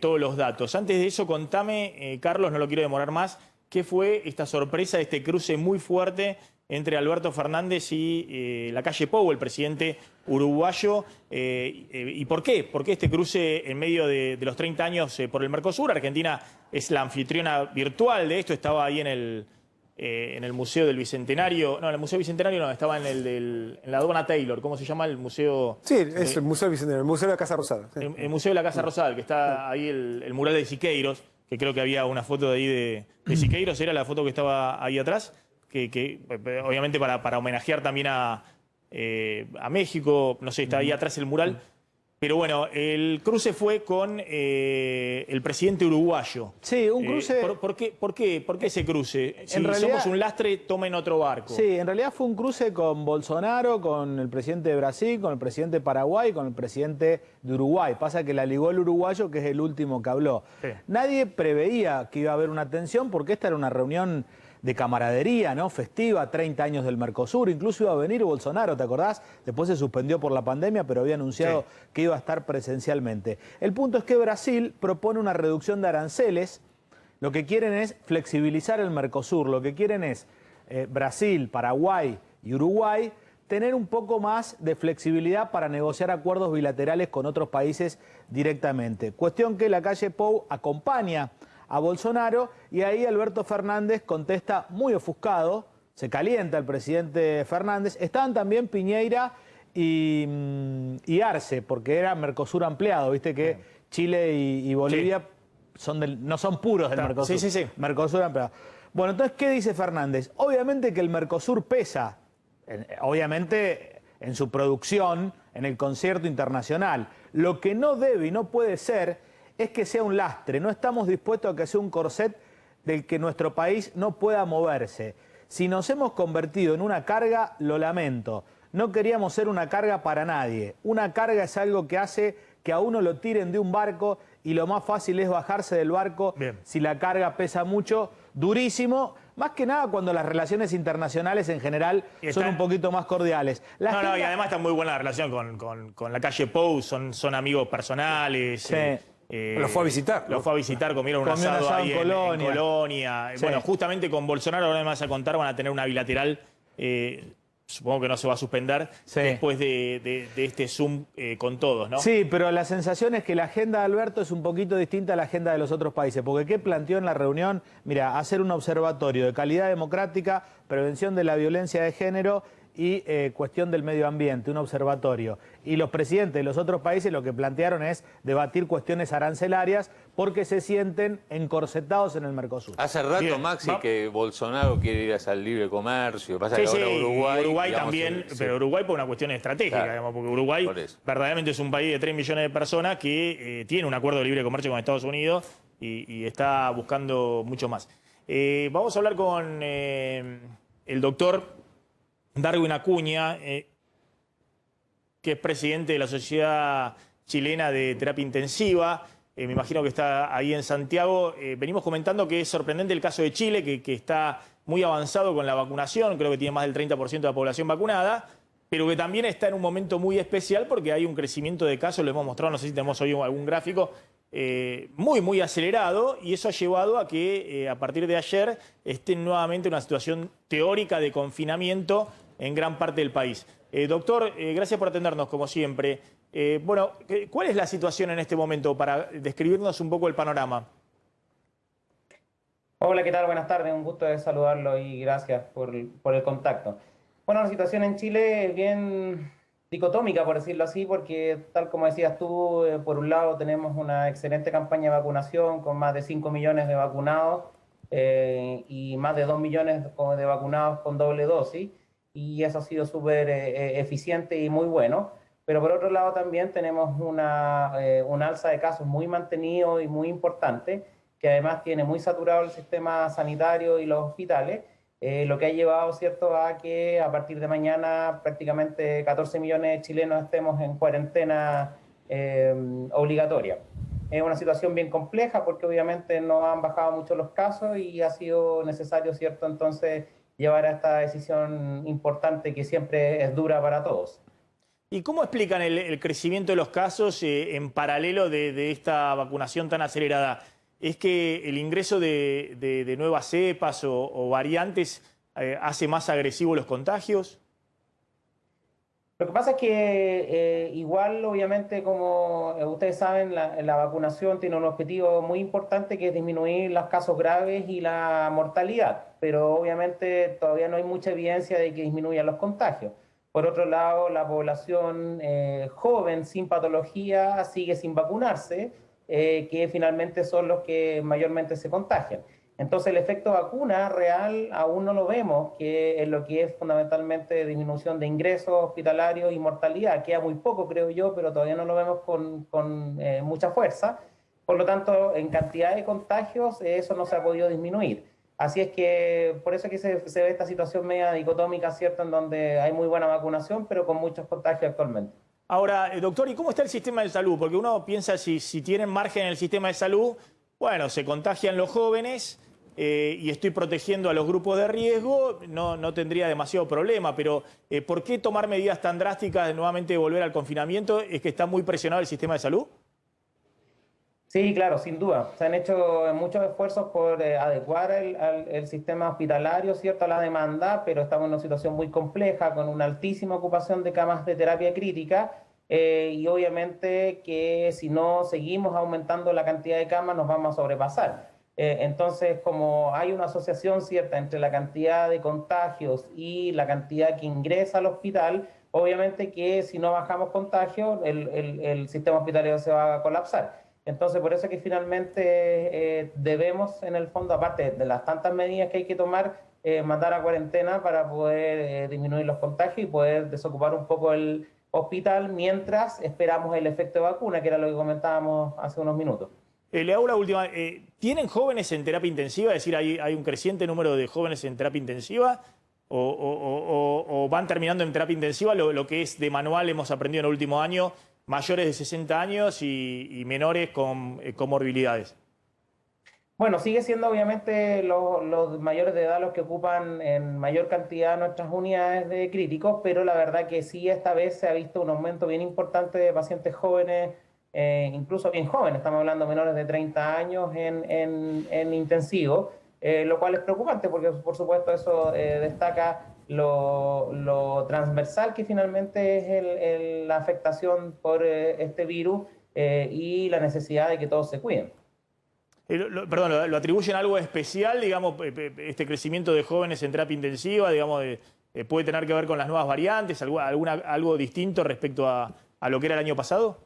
todos los datos. Antes de eso, contame, Carlos, no lo quiero demorar más, ¿qué fue esta sorpresa, este cruce muy fuerte entre Alberto Fernández y Lacalle Pou, el presidente uruguayo? ¿Y por qué? ¿Por qué este cruce en medio de los 30 años por el Mercosur? Argentina es la anfitriona virtual de esto, estaba ahí en el Museo del Bicentenario, no, en el Museo Bicentenario no, estaba en la Aduana Taylor, ¿cómo se llama el museo? Sí, es el Museo Bicentenario, el Museo de la Casa Rosada. Sí. El Museo de la Casa Rosada, que está ahí el mural de Siqueiros, que creo que había una foto de ahí de Siqueiros, era la foto que estaba ahí atrás. Que obviamente para homenajear también a México, no sé, está ahí atrás el mural. Pero bueno, el cruce fue con el presidente uruguayo. Sí, un cruce... ¿Por qué ese cruce? Si somos un lastre, tomen otro barco. Sí, en realidad fue un cruce con Bolsonaro, con el presidente de Brasil, con el presidente de Paraguay, con el presidente de Uruguay. Pasa que la ligó el uruguayo, que es el último que habló. Sí. Nadie preveía que iba a haber una tensión porque esta era una reunión de camaradería, ¿no? Festiva, 30 años del Mercosur, incluso iba a venir Bolsonaro, ¿te acordás? Después se suspendió por la pandemia, pero había anunciado que iba a estar presencialmente. El punto es que Brasil propone una reducción de aranceles. Lo que quieren es flexibilizar el Mercosur, lo que quieren es Brasil, Paraguay y Uruguay tener un poco más de flexibilidad para negociar acuerdos bilaterales con otros países directamente. Cuestión que la calle Pou acompaña a Bolsonaro y ahí Alberto Fernández contesta muy ofuscado, se calienta el presidente Fernández. Estaban también Piñera y Arce, porque era Mercosur ampliado, viste que Chile y Bolivia no son puros del Mercosur. Sí. Mercosur ampliado. Bueno, entonces, ¿qué dice Fernández? Obviamente que el Mercosur pesa, obviamente en su producción, en el concierto internacional. Lo que no debe y no puede ser es que sea un lastre. No estamos dispuestos a que sea un corset del que nuestro país no pueda moverse. Si nos hemos convertido en una carga, lo lamento. No queríamos ser una carga para nadie. Una carga es algo que hace que a uno lo tiren de un barco y lo más fácil es bajarse del barco si la carga pesa mucho, durísimo, más que nada cuando las relaciones internacionales en general son un poquito más cordiales. Y además está muy buena la relación con la calle Pou, son amigos personales. Sí. Los fue a visitar. Los fue a visitar, comieron un asado ahí en Colonia. Sí. Bueno, justamente con Bolsonaro, ahora me vas a contar, van a tener una bilateral, supongo que no se va a suspender, después de este Zoom con todos, ¿no? Sí, pero la sensación es que la agenda de Alberto es un poquito distinta a la agenda de los otros países, porque ¿qué planteó en la reunión? Mira, hacer un observatorio de calidad democrática, prevención de la violencia de género y cuestión del medio ambiente, un observatorio. Y los presidentes de los otros países lo que plantearon es debatir cuestiones arancelarias porque se sienten encorsetados en el Mercosur. Hace rato, Maxi, que Bolsonaro quiere ir hacia el libre comercio. Pasa que ahora Uruguay también, pero Uruguay por una cuestión estratégica, digamos, porque Uruguay verdaderamente es un país de 3 millones de personas que tiene un acuerdo de libre comercio con Estados Unidos y está buscando mucho más. Vamos a hablar con el doctor Darwin Acuña, que es presidente de la Sociedad Chilena de Terapia Intensiva. Me imagino que está ahí en Santiago. Venimos comentando que es sorprendente el caso de Chile, que está muy avanzado con la vacunación, creo que tiene más del 30% de la población vacunada, pero que también está en un momento muy especial porque hay un crecimiento de casos, lo hemos mostrado, no sé si tenemos hoy algún gráfico, muy acelerado, y eso ha llevado a que a partir de ayer esté nuevamente una situación teórica de confinamiento en gran parte del país. Doctor, gracias por atendernos como siempre. Bueno, ¿cuál es la situación en este momento para describirnos un poco el panorama? Hola, ¿qué tal? Buenas tardes, un gusto de saludarlo y gracias por el contacto. Bueno, la situación en Chile es bien dicotómica, por decirlo así, porque tal como decías tú, por un lado tenemos una excelente campaña de vacunación con más de 5 millones de vacunados y más de 2 millones de vacunados con doble dosis, y eso ha sido súper eficiente y muy bueno. Pero por otro lado también tenemos un alza de casos muy mantenido y muy importante, que además tiene muy saturado el sistema sanitario y los hospitales, lo que ha llevado, ¿cierto?, a que a partir de mañana prácticamente 14 millones de chilenos estemos en cuarentena obligatoria. Es una situación bien compleja porque obviamente no han bajado mucho los casos y ha sido necesario, ¿cierto?, entonces llevar a esta decisión importante que siempre es dura para todos. ¿Y cómo explican el crecimiento de los casos en paralelo de esta vacunación tan acelerada? ¿Es que el ingreso de nuevas cepas o variantes hace más agresivos los contagios? Lo que pasa es que igual, obviamente, como ustedes saben, la vacunación tiene un objetivo muy importante que es disminuir los casos graves y la mortalidad, pero obviamente todavía no hay mucha evidencia de que disminuyan los contagios. Por otro lado, la población joven sin patología sigue sin vacunarse, que finalmente son los que mayormente se contagian. Entonces el efecto vacuna real aún no lo vemos, que es lo que es fundamentalmente disminución de ingresos hospitalarios y mortalidad. Queda muy poco, creo yo, pero todavía no lo vemos con mucha fuerza. Por lo tanto, en cantidad de contagios, eso no se ha podido disminuir. Así es que por eso es que se ve esta situación media dicotómica, ¿cierto?, en donde hay muy buena vacunación, pero con muchos contagios actualmente. Ahora, doctor, ¿y cómo está el sistema de salud? Porque uno piensa si tienen margen en el sistema de salud, bueno, se contagian los jóvenes, y estoy protegiendo a los grupos de riesgo, no tendría demasiado problema. Pero ¿por qué tomar medidas tan drásticas de nuevamente volver al confinamiento? ¿Es que está muy presionado el sistema de salud? Sí, claro, sin duda. Se han hecho muchos esfuerzos por adecuar el sistema hospitalario, ¿cierto?, a la demanda, pero estamos en una situación muy compleja, con una altísima ocupación de camas de terapia crítica, y obviamente que si no seguimos aumentando la cantidad de camas nos vamos a sobrepasar. Entonces, como hay una asociación cierta entre la cantidad de contagios y la cantidad que ingresa al hospital, obviamente que si no bajamos contagios, el sistema hospitalario se va a colapsar. Entonces, por eso es que finalmente debemos, en el fondo, aparte de las tantas medidas que hay que tomar, mandar a cuarentena para poder disminuir los contagios y poder desocupar un poco el hospital mientras esperamos el efecto de vacuna, que era lo que comentábamos hace unos minutos. Le hago la última. ¿Tienen jóvenes en terapia intensiva? Es decir, ¿hay un creciente número de jóvenes en terapia intensiva? ¿O van terminando en terapia intensiva lo que es de manual hemos aprendido en el último año? Mayores de 60 años y menores con comorbilidades. Bueno, sigue siendo obviamente los mayores de edad los que ocupan en mayor cantidad nuestras unidades de críticos, pero la verdad que sí, esta vez se ha visto un aumento bien importante de pacientes jóvenes, incluso bien jóvenes, estamos hablando menores de 30 años en intensivo, lo cual es preocupante porque por supuesto eso destaca lo transversal que finalmente es la afectación por este virus y la necesidad de que todos se cuiden. Perdón, ¿lo atribuyen a algo especial, digamos, este crecimiento de jóvenes en terapia intensiva, digamos, puede tener que ver con las nuevas variantes, algo distinto respecto a lo que era el año pasado?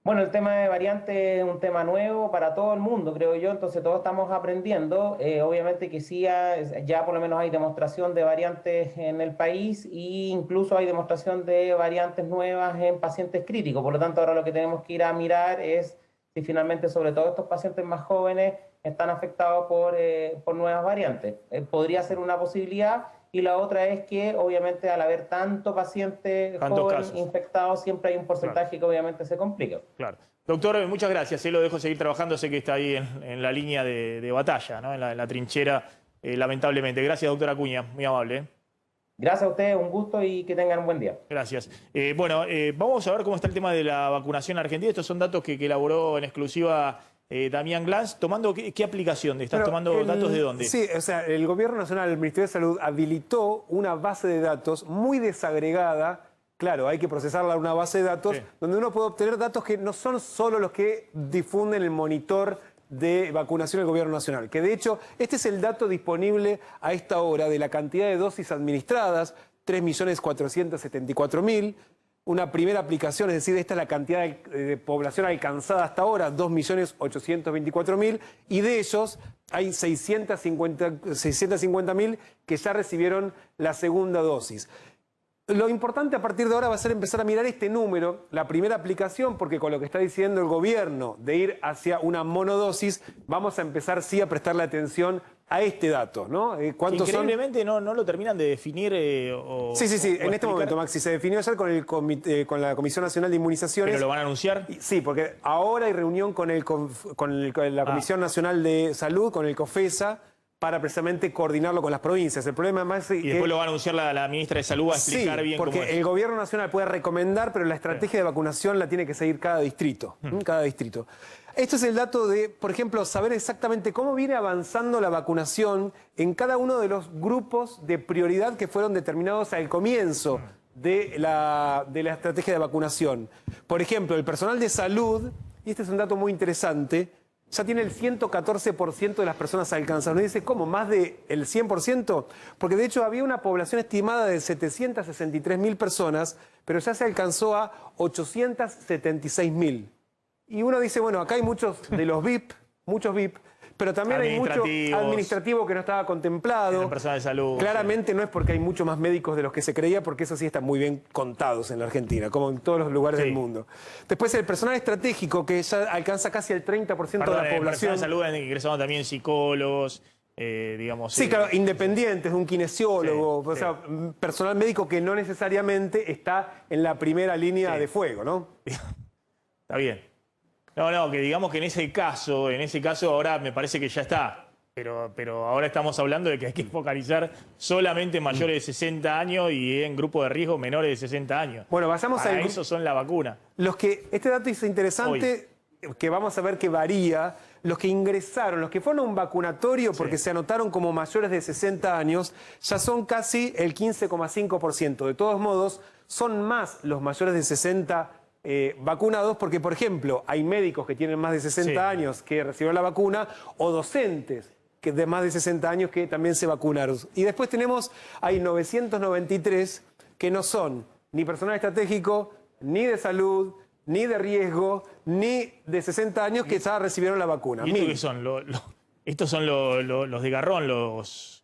Bueno, el tema de variantes es un tema nuevo para todo el mundo, creo yo, entonces todos estamos aprendiendo. Obviamente que sí, ya por lo menos hay demostración de variantes en el país e incluso hay demostración de variantes nuevas en pacientes críticos. Por lo tanto, ahora lo que tenemos que ir a mirar es si finalmente, sobre todo estos pacientes más jóvenes, están afectados por nuevas variantes. Podría ser una posibilidad. Y la otra es que, obviamente, al haber tanto paciente joven infectado, siempre hay un porcentaje que obviamente se complica. Claro. Doctor, muchas gracias. Lo dejo seguir trabajando. Sé que está ahí en la línea de batalla, ¿no? en la trinchera, lamentablemente. Gracias, doctora Acuña. Muy amable. Gracias a ustedes, un gusto y que tengan un buen día. Gracias. Vamos a ver cómo está el tema de la vacunación en Argentina. Estos son datos que elaboró en exclusiva Damián Glans. ¿Qué aplicación? ¿Estás tomando datos de dónde? Sí, o sea, el Gobierno Nacional, el Ministerio de Salud, habilitó una base de datos muy desagregada. Claro, hay que procesarla a una base de datos donde uno puede obtener datos que no son solo los que difunden el monitor de vacunación del Gobierno Nacional. Que de hecho, este es el dato disponible a esta hora de la cantidad de dosis administradas, 3.474.000. Una primera aplicación, es decir, esta es la cantidad de población alcanzada hasta ahora, 2.824.000, y de ellos hay 650.000 que ya recibieron la segunda dosis. Lo importante a partir de ahora va a ser empezar a mirar este número, la primera aplicación, porque con lo que está diciendo el gobierno de ir hacia una monodosis, vamos a empezar sí a prestarle atención a este dato, ¿no? ¿Cuántos Increíblemente no lo terminan de definir Sí, en este momento, Maxi, se definió ayer con la Comisión Nacional de Inmunizaciones. ¿Pero lo van a anunciar? Sí, porque ahora hay reunión con la Comisión Nacional de Salud, con el COFESA, para precisamente coordinarlo con las provincias. El problema más es y después lo va a anunciar la ministra de Salud, va a explicar bien cómo es. Porque el Gobierno Nacional puede recomendar, pero la estrategia de vacunación la tiene que seguir cada distrito. Cada distrito. Esto es el dato de, por ejemplo, saber exactamente cómo viene avanzando la vacunación en cada uno de los grupos de prioridad que fueron determinados al comienzo de la estrategia de vacunación. Por ejemplo, el personal de salud, y este es un dato muy interesante, ya tiene el 114% de las personas alcanzadas. Uno dice, ¿cómo? ¿Más del 100%? Porque de hecho había una población estimada de 763.000 personas, pero ya se alcanzó a 876.000. Y uno dice, bueno, acá hay muchos de los VIP, pero también hay mucho administrativo que no estaba contemplado. El personal de salud. Claramente no es porque hay mucho más médicos de los que se creía, porque eso sí están muy bien contados en la Argentina, como en todos los lugares del mundo. Después el personal estratégico, que ya alcanza casi el 30% de la población. El personal de salud ingresaron también psicólogos, digamos. Sí, claro, independientes, un kinesiólogo, o sea, personal médico que no necesariamente está en la primera línea de fuego, ¿no? Está bien. No, que digamos que en ese caso ahora me parece que ya está. Pero ahora estamos hablando de que hay que focalizar solamente en mayores de 60 años y en grupos de riesgo menores de 60 años. Bueno, pasamos Para a eso son la vacuna. Este dato es interesante, que vamos a ver que varía. Los que ingresaron, los que fueron a un vacunatorio porque se anotaron como mayores de 60 años, ya son casi el 15,5%. De todos modos, son más los mayores de 60 vacunados porque, por ejemplo, hay médicos que tienen más de 60 años que recibieron la vacuna o docentes que de más de 60 años que también se vacunaron. Y después hay 993 que no son ni personal estratégico, ni de salud, ni de riesgo, ni de 60 años que ya recibieron la vacuna. ¿Y estos qué son? Estos son los de Garrón, los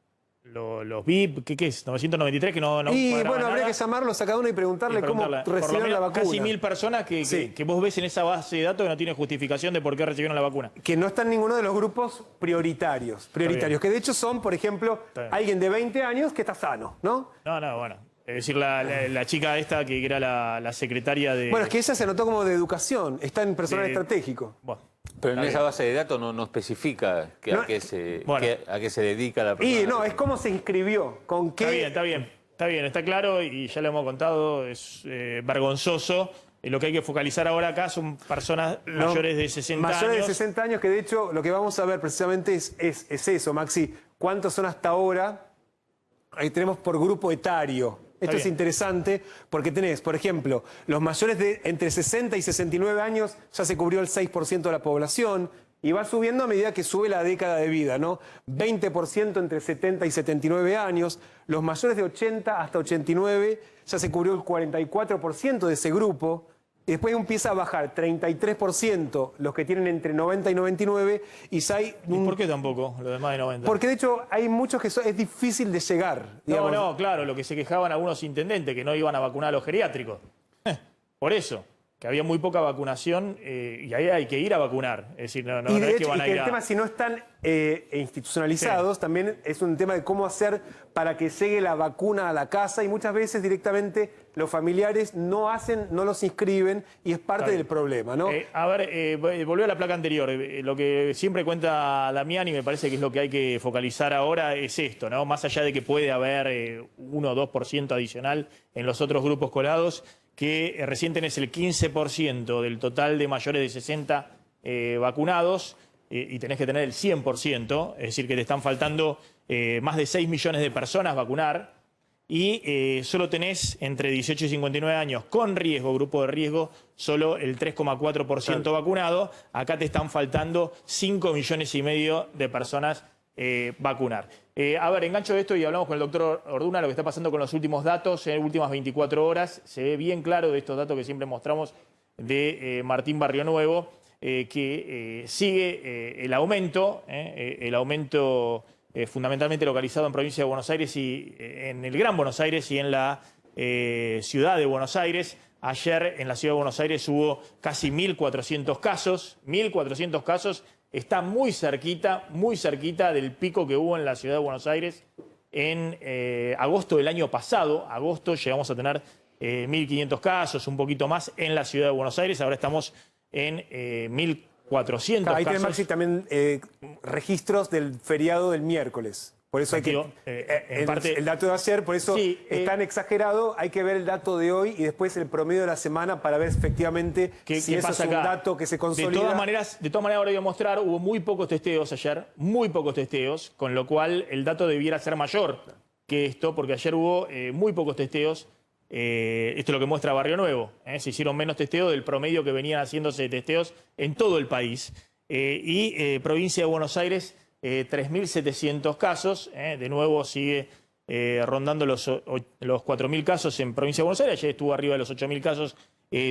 VIP, ¿qué es? 993 que no y bueno, nada. habría que llamarlos a cada uno y preguntarle cómo recibieron la vacuna. Casi 1000 personas que vos ves en esa base de datos que no tiene justificación de por qué recibieron la vacuna. Que no están en ninguno de los grupos prioritarios, que de hecho son, por ejemplo, alguien de 20 años que está sano, ¿no? No, bueno. Es decir, la chica esta que era la secretaria de... Bueno, es que ella se anotó como de educación, está en personal estratégico. Bueno, pero en esa base de datos no especifica a qué se dedica la persona. Y no, es cómo se inscribió, con qué... Está bien, está claro y ya lo hemos contado, es vergonzoso. Lo que hay que focalizar ahora acá son personas mayores de 60 años. Mayores de 60 años, que de hecho lo que vamos a ver precisamente es eso, Maxi. ¿Cuántos son hasta ahora? Ahí tenemos por grupo etario. Esto es interesante porque tenés, por ejemplo, los mayores de entre 60 y 69 años ya se cubrió el 6% de la población y va subiendo a medida que sube la década de vida, ¿no? 20% entre 70 y 79 años. Los mayores de 80 hasta 89 ya se cubrió el 44% de ese grupo. Y después empieza a bajar 33% los que tienen entre 90 y 99 y ya hay... ¿Y por qué tampoco los demás de 90? Porque de hecho hay muchos que es difícil de llegar. Digamos. No, claro, lo que se quejaban algunos intendentes que no iban a vacunar a los geriátricos. Por eso, que había muy poca vacunación y ahí hay que ir a vacunar. Es decir, no es que van a ir el tema, si no están institucionalizados, también es un tema de cómo hacer para que llegue la vacuna a la casa y muchas veces directamente los familiares no los inscriben y es parte del problema, ¿no? Volvió a la placa anterior. Lo que siempre cuenta Damián y me parece que es lo que hay que focalizar ahora es esto, ¿no? Más allá de que puede haber 1 o 2% adicional en los otros grupos colados, que recién tenés el 15% del total de mayores de 60 vacunados y tenés que tener el 100%, es decir, que te están faltando más de 6 millones de personas vacunar y solo tenés entre 18 y 59 años con riesgo, grupo de riesgo, solo el 3,4% vacunado. Acá te están faltando 5 millones y medio de personas vacunar. Engancho de esto y hablamos con el doctor Orduna, lo que está pasando con los últimos datos en las últimas 24 horas. Se ve bien claro de estos datos que siempre mostramos de Martín Barrionuevo, que sigue el aumento fundamentalmente localizado en provincia de Buenos Aires y en el Gran Buenos Aires y en la ciudad de Buenos Aires. Ayer en la ciudad de Buenos Aires hubo casi 1.400 casos. 1.400 casos. Está muy cerquita del pico que hubo en la ciudad de Buenos Aires en agosto del año pasado. Agosto llegamos a tener 1.500 casos, un poquito más en la ciudad de Buenos Aires. Ahora estamos en 1.400 casos. Ahí tenés, Maxi, también registros del feriado del miércoles. Por eso hay que... el dato de ayer, por eso es tan exagerado. Hay que ver el dato de hoy y después el promedio de la semana para ver efectivamente si eso es un dato que se consolida. De todas maneras, ahora voy a mostrar, hubo muy pocos testeos ayer, muy pocos testeos, con lo cual el dato debiera ser mayor que esto, porque ayer hubo muy pocos testeos. Esto es lo que muestra Barrionuevo. Se hicieron menos testeos del promedio que venían haciéndose testeos en todo el país. Provincia de Buenos Aires, 3.700 casos. De nuevo sigue rondando los 4.000 casos en Provincia de Buenos Aires. Ayer estuvo arriba de los 8.000 casos.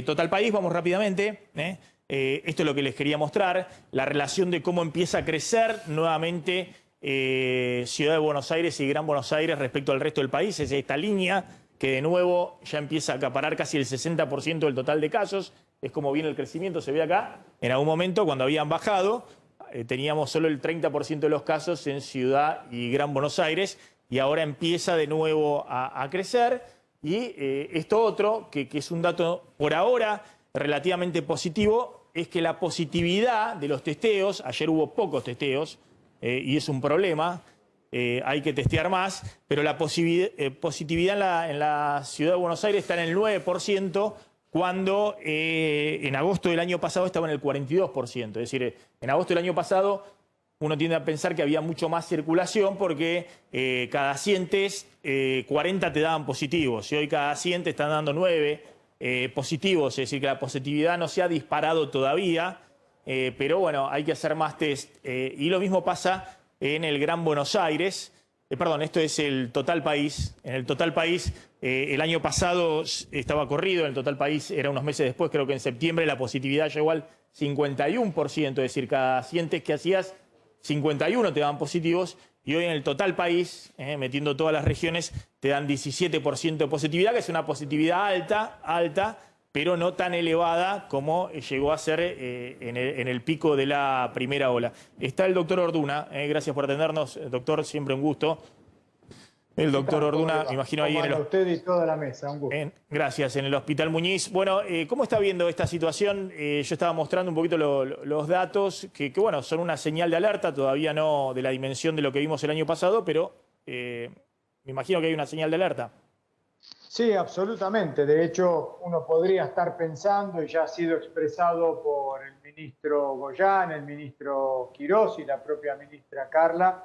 Total país, vamos rápidamente. Esto es lo que les quería mostrar. La relación de cómo empieza a crecer nuevamente Ciudad de Buenos Aires y Gran Buenos Aires respecto al resto del país. Es esta línea que de nuevo ya empieza a acaparar casi el 60% del total de casos. Es como viene el crecimiento, se ve acá. En algún momento, cuando habían bajado, teníamos solo el 30% de los casos en Ciudad y Gran Buenos Aires y ahora empieza de nuevo a crecer. Y esto otro, que es un dato por ahora relativamente positivo, es que la positividad de los testeos, ayer hubo pocos testeos, y es un problema. Hay que testear más, pero la positividad en la ciudad de Buenos Aires está en el 9%, cuando en agosto del año pasado estaba en el 42%. Es decir, en agosto del año pasado uno tiende a pensar que había mucho más circulación porque cada 100 test, 40 te daban positivos. Y hoy cada 100 te están dando 9 positivos. Es decir, que la positividad no se ha disparado todavía, pero bueno, hay que hacer más test. Y lo mismo pasa en el Gran Buenos Aires. Perdón, esto es el total país. En el total país, el año pasado estaba corrido, en el total país era unos meses después, creo que en septiembre la positividad llegó al 51%, es decir, cada 100 test que hacías, 51 te daban positivos, y hoy en el total país, metiendo todas las regiones, te dan 17% de positividad, que es una positividad alta, pero no tan elevada como llegó a ser en el pico de la primera ola. Está el doctor Orduna, gracias por atendernos, doctor, siempre un gusto. El doctor Orduna, me imagino ahí en el... usted y toda la mesa, un gusto. Gracias, en el Hospital Muñiz. Bueno, ¿cómo está viendo esta situación? Yo estaba mostrando un poquito los datos, que bueno, son una señal de alerta, todavía no de la dimensión de lo que vimos el año pasado, pero me imagino que hay una señal de alerta. Sí, absolutamente. De hecho, uno podría estar pensando, y ya ha sido expresado por el ministro Goyán, el ministro Quirós y la propia ministra Carla,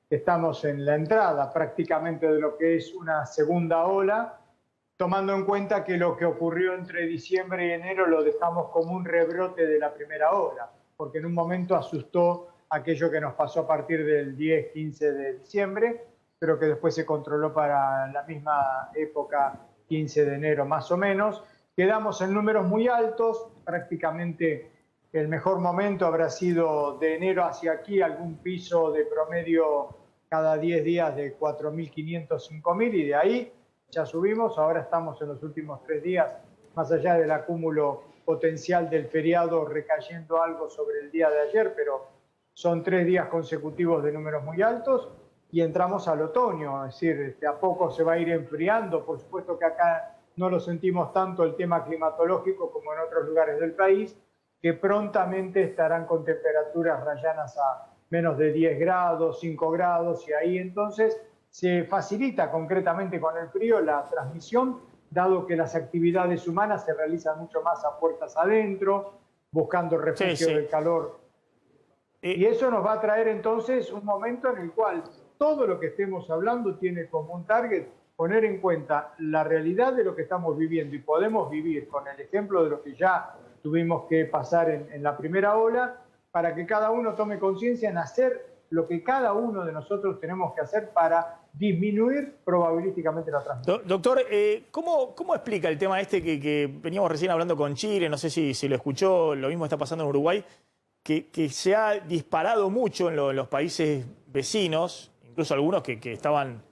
estamos en la entrada prácticamente de lo que es una segunda ola, tomando en cuenta que lo que ocurrió entre diciembre y enero lo dejamos como un rebrote de la primera ola, porque en un momento asustó aquello que nos pasó a partir del 10-15 de diciembre, pero que después se controló para la misma época, 15 de enero más o menos. Quedamos en números muy altos, prácticamente el mejor momento habrá sido de enero hacia aquí, algún piso de promedio cada 10 días de 4.500, 5.000, y de ahí ya subimos. Ahora estamos en los últimos 3 días, más allá del acúmulo potencial del feriado, recayendo algo sobre el día de ayer, pero son 3 días consecutivos de números muy altos. Y entramos al otoño, es decir, a poco se va a ir enfriando. Por supuesto que acá no lo sentimos tanto el tema climatológico como en otros lugares del país, que prontamente estarán con temperaturas rayanas a menos de 10 grados, 5 grados, y ahí entonces se facilita concretamente con el frío la transmisión, dado que las actividades humanas se realizan mucho más a puertas adentro, buscando refugio del calor. Y eso nos va a traer entonces un momento en el cual todo lo que estemos hablando tiene como un target poner en cuenta la realidad de lo que estamos viviendo, y podemos vivir con el ejemplo de lo que ya tuvimos que pasar en la primera ola, para que cada uno tome conciencia en hacer lo que cada uno de nosotros tenemos que hacer para disminuir probabilísticamente la transmisión. Doctor, ¿cómo explica el tema este que veníamos recién hablando con Chile? No sé si lo escuchó, lo mismo está pasando en Uruguay, que se ha disparado mucho en los países vecinos, incluso algunos que estaban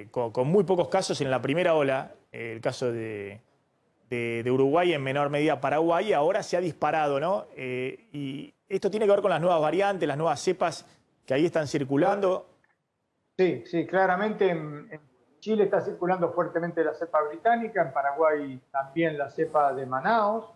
con muy pocos casos en la primera ola, el caso de Uruguay, en menor medida Paraguay, ahora se ha disparado, ¿no? Y esto tiene que ver con las nuevas variantes, las nuevas cepas que ahí están circulando. Sí, claramente en Chile está circulando fuertemente la cepa británica, en Paraguay también la cepa de Manaos.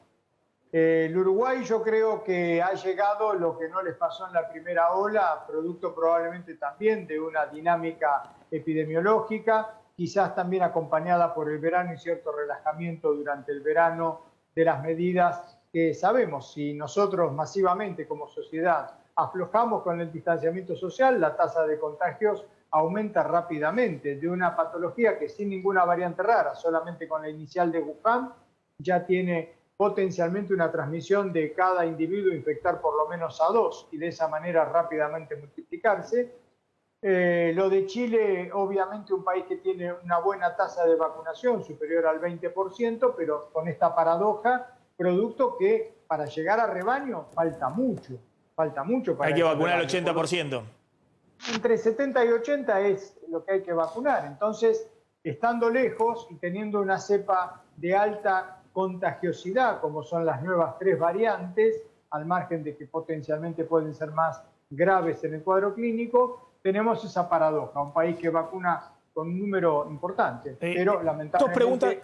El Uruguay, yo creo que ha llegado lo que no les pasó en la primera ola, producto probablemente también de una dinámica epidemiológica, quizás también acompañada por el verano y cierto relajamiento durante el verano de las medidas que sabemos. Si nosotros masivamente como sociedad aflojamos con el distanciamiento social, la tasa de contagios aumenta rápidamente, de una patología que sin ninguna variante rara, solamente con la inicial de Wuhan, ya tiene potencialmente una transmisión de cada individuo infectar por lo menos a 2 y de esa manera rápidamente multiplicarse. Lo de Chile, obviamente un país que tiene una buena tasa de vacunación superior al 20%, pero con esta paradoja, producto que para llegar a rebaño falta mucho. Hay que vacunar el 80%. Entre 70 y 80 es lo que hay que vacunar. Entonces, estando lejos y teniendo una cepa de alta contagiosidad, como son las nuevas 3 variantes, al margen de que potencialmente pueden ser más graves en el cuadro clínico, tenemos esa paradoja, un país que vacuna con un número importante, pero lamentablemente dos preguntas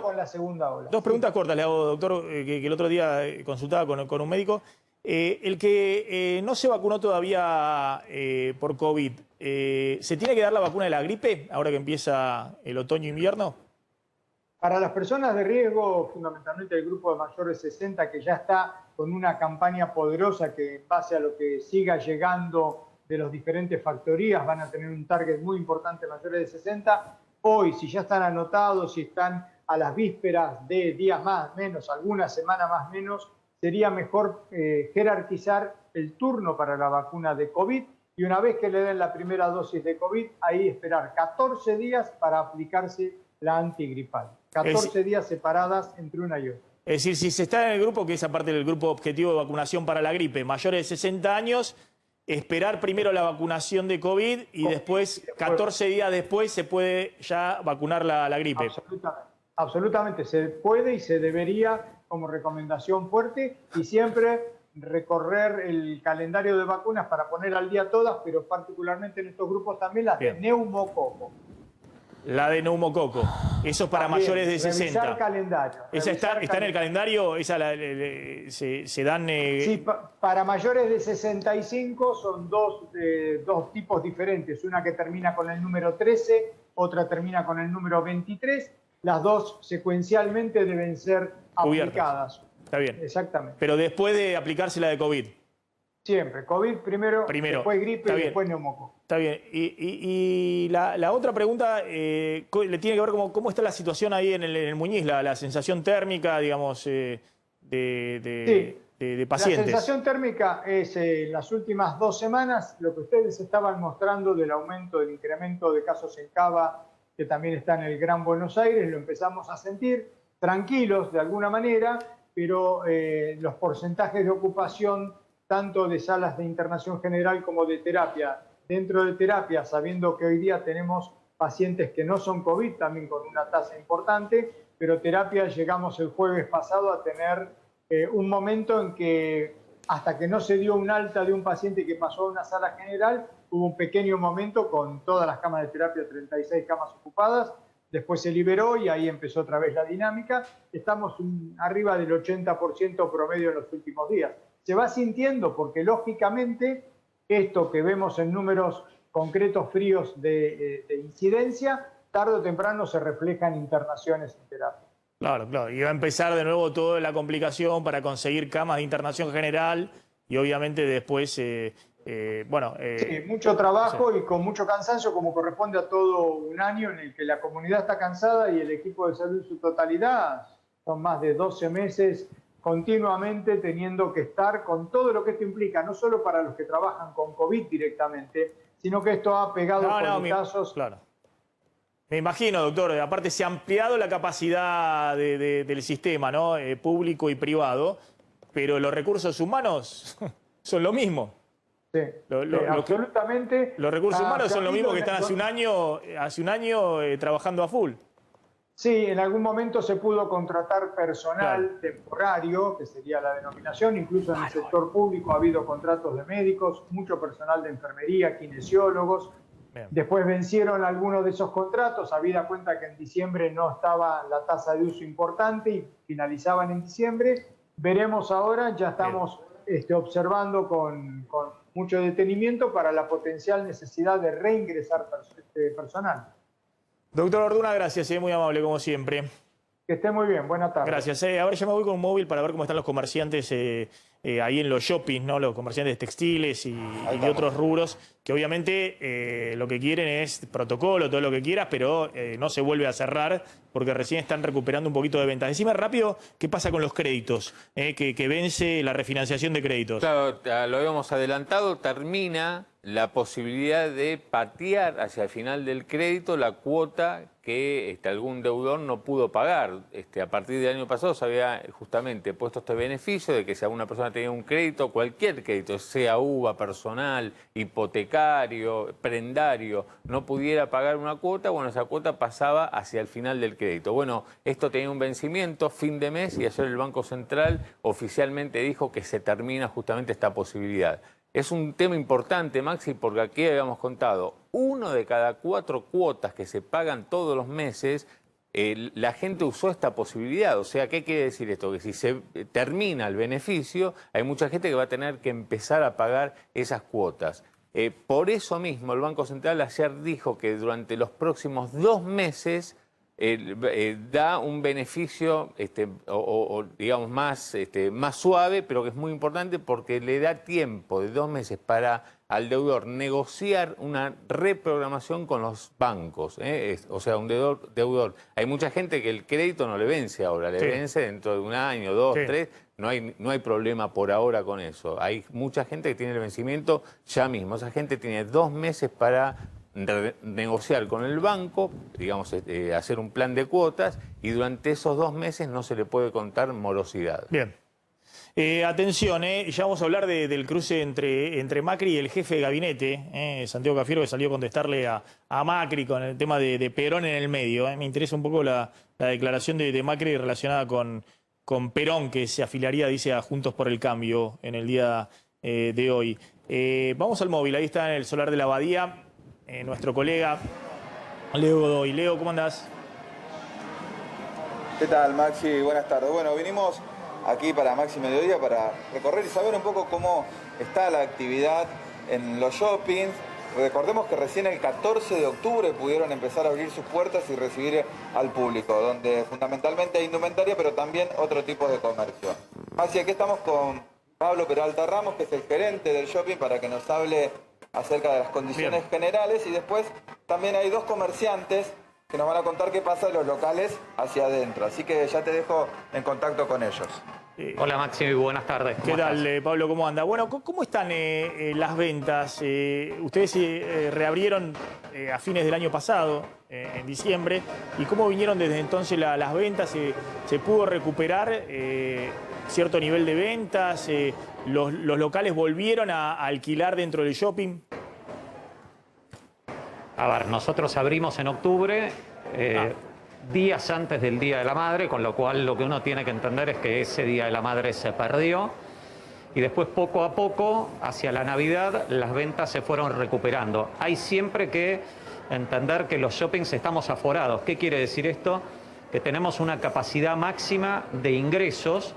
con la segunda ola. Dos preguntas cortas le hago, doctor, que el otro día consultaba con un médico. El que no se vacunó todavía por COVID, ¿se tiene que dar la vacuna de la gripe ahora que empieza el otoño-invierno? Para las personas de riesgo, fundamentalmente el grupo de mayores de 60, que ya está con una campaña poderosa que en base a lo que siga llegando de las diferentes factorías van a tener un target muy importante mayores de 60. Hoy, si ya están anotados, si están a las vísperas de días más, menos, alguna semana más, menos, sería mejor jerarquizar el turno para la vacuna de COVID y una vez que le den la primera dosis de COVID, ahí esperar 14 días para aplicarse la antigripal. 14 días separadas entre una y otra. Es decir, si se está en el grupo, que es aparte del grupo objetivo de vacunación para la gripe, mayores de 60 años, esperar primero la vacunación de COVID y después, 14 días después, se puede ya vacunar la gripe. Absolutamente, se puede y se debería como recomendación fuerte y siempre recorrer el calendario de vacunas para poner al día todas, pero particularmente en estos grupos también las de neumococo. La de neumococo, eso es para También, mayores de 60. Revisar calendario. ¿Esa está en el calendario? ¿Esa se dan...? Sí, para mayores de 65 son dos tipos diferentes. Una que termina con el número 13, otra termina con el número 23. Las dos secuencialmente deben ser aplicadas. Está bien. Exactamente. Pero después de aplicarse la de COVID. Siempre. COVID primero. Después gripe y después neumococo. Está bien. Y la otra pregunta le tiene que ver cómo está la situación ahí en el Muñiz, la sensación térmica, digamos, de pacientes. La sensación térmica es en las últimas 2 semanas lo que ustedes estaban mostrando del aumento, del incremento de casos en Cava, que también está en el Gran Buenos Aires, lo empezamos a sentir tranquilos de alguna manera, pero los porcentajes de ocupación tanto de salas de internación general como de terapia. Dentro de terapia, sabiendo que hoy día tenemos pacientes que no son COVID, también con una tasa importante, pero terapia llegamos el jueves pasado a tener un momento en que hasta que no se dio un alta de un paciente que pasó a una sala general, hubo un pequeño momento con todas las camas de terapia, 36 camas ocupadas, después se liberó y ahí empezó otra vez la dinámica. Estamos arriba del 80% promedio en los últimos días. Se va sintiendo porque lógicamente esto que vemos en números concretos fríos de incidencia, tarde o temprano se refleja en internaciones en terapia. Claro, claro. Y va a empezar de nuevo toda la complicación para conseguir camas de internación general y obviamente después, sí, mucho trabajo y con mucho cansancio como corresponde a todo un año en el que la comunidad está cansada y el equipo de salud en su totalidad. Son más de 12 meses continuamente teniendo que estar con todo lo que esto implica, no solo para los que trabajan con COVID directamente, sino que esto ha pegado casos. Claro. Me imagino, doctor, aparte se ha ampliado la capacidad del sistema, ¿no? Público y privado, pero los recursos humanos son lo mismo. Sí, absolutamente. Los recursos humanos son lo mismo que están hace un año trabajando a full. Sí, en algún momento se pudo contratar personal temporario, que sería la denominación, incluso en el sector público ha habido contratos de médicos, mucho personal de enfermería, kinesiólogos. Bien. Después vencieron algunos de esos contratos, habida cuenta que en diciembre no estaba la tasa de uso importante y finalizaban en diciembre. Veremos ahora, ya estamos observando con mucho detenimiento para la potencial necesidad de reingresar personal. Doctor Orduna, gracias, muy amable como siempre. Que esté muy bien, buena tarde. Gracias. Ahora ya me voy con un móvil para ver cómo están los comerciantes ahí en los shoppings, ¿no? Los comerciantes textiles y de otros rubros, que obviamente lo que quieren es protocolo, todo lo que quieras, pero no se vuelve a cerrar porque recién están recuperando un poquito de ventas. Decime rápido qué pasa con los créditos, que vence la refinanciación de créditos. Claro, lo habíamos adelantado, termina la posibilidad de patear hacia el final del crédito la cuota que algún deudor no pudo pagar. A partir del año pasado se había justamente puesto este beneficio de que si alguna persona tenía un crédito, cualquier crédito, sea UVA, personal, hipotecario, prendario, no pudiera pagar una cuota, bueno, esa cuota pasaba hacia el final del crédito. Bueno, esto tenía un vencimiento, fin de mes, y ayer el Banco Central oficialmente dijo que se termina justamente esta posibilidad. Es un tema importante, Maxi, porque aquí habíamos contado, 1 de cada 4 cuotas que se pagan todos los meses la gente usó esta posibilidad. O sea, ¿qué quiere decir esto? Que si se termina el beneficio, hay mucha gente que va a tener que empezar a pagar esas cuotas. Por eso mismo el Banco Central ayer dijo que durante los próximos 2 meses da un beneficio digamos más suave, pero que es muy importante porque le da tiempo de 2 meses para al deudor negociar una reprogramación con los bancos. O sea, un deudor. Hay mucha gente que el crédito no le vence ahora, le vence dentro de 1 año, 2, 3. No hay problema por ahora con eso. Hay mucha gente que tiene el vencimiento ya mismo. Esa gente tiene 2 meses para negociar con el banco, digamos, hacer un plan de cuotas, y durante esos 2 meses no se le puede contar morosidad. Bien. Atención, ya vamos a hablar del cruce entre Macri y el jefe de gabinete, Santiago Cafiero, que salió a contestarle a Macri con el tema de Perón en el medio. Me interesa un poco la declaración de Macri relacionada con Perón, que se afiliaría, dice, a Juntos por el Cambio en el día de hoy. Vamos al móvil, ahí está en el solar de la Abadía, nuestro colega Leo Godoy. Leo, ¿cómo andás? ¿Qué tal, Maxi? Buenas tardes. Bueno, vinimos aquí para Maxi Mediodía para recorrer y saber un poco cómo está la actividad en los shoppings. Recordemos que recién el 14 de octubre pudieron empezar a abrir sus puertas y recibir al público, donde fundamentalmente hay indumentaria, pero también otro tipo de comercio. Maxi, aquí estamos con Pablo Peralta Ramos, que es el gerente del shopping, para que nos hable acerca de las condiciones generales, y después también hay 2 comerciantes que nos van a contar qué pasa en los locales hacia adentro. Así que ya te dejo en contacto con ellos. Hola Maxi, buenas tardes. ¿Qué tal, Pablo? ¿Cómo anda? Bueno, ¿cómo están las ventas? Ustedes reabrieron a fines del año pasado, en diciembre, ¿y cómo vinieron desde entonces las ventas? ¿Se pudo recuperar cierto nivel de ventas? ¿Los locales volvieron a alquilar dentro del shopping? A ver, nosotros abrimos en octubre, días antes del Día de la Madre, con lo cual lo que uno tiene que entender es que ese Día de la Madre se perdió, y después poco a poco, hacia la Navidad, las ventas se fueron recuperando. Hay siempre que entender que los shoppings estamos aforados. ¿Qué quiere decir esto? Que tenemos una capacidad máxima de ingresos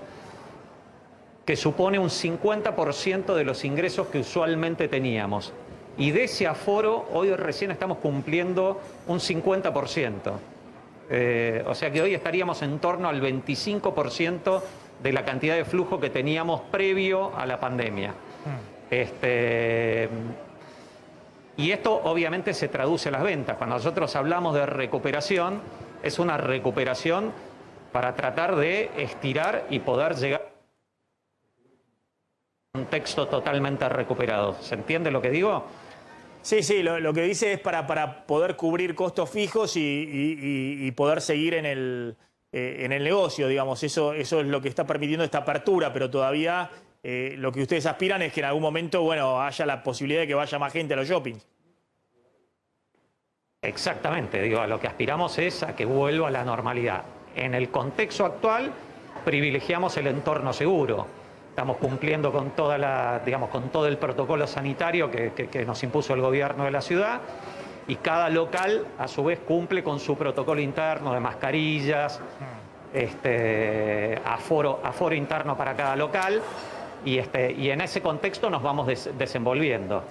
que supone un 50% de los ingresos que usualmente teníamos. Y de ese aforo, hoy recién estamos cumpliendo un 50%. O sea que hoy estaríamos en torno al 25% de la cantidad de flujo que teníamos previo a la pandemia. Y esto obviamente se traduce en las ventas. Cuando nosotros hablamos de recuperación, es una recuperación para tratar de estirar y poder llegar a un contexto totalmente recuperado. ¿Se entiende lo que digo? Sí, lo que dice es para poder cubrir costos fijos y poder seguir en el negocio, digamos. Eso es lo que está permitiendo esta apertura, pero todavía lo que ustedes aspiran es que en algún momento, bueno, haya la posibilidad de que vaya más gente a los shoppings. Exactamente, digo, a lo que aspiramos es a que vuelva a la normalidad. En el contexto actual privilegiamos el entorno seguro. Estamos cumpliendo con con todo el protocolo sanitario que nos impuso el gobierno de la ciudad, y cada local a su vez cumple con su protocolo interno de mascarillas, aforo interno para cada local, y en ese contexto nos vamos desenvolviendo.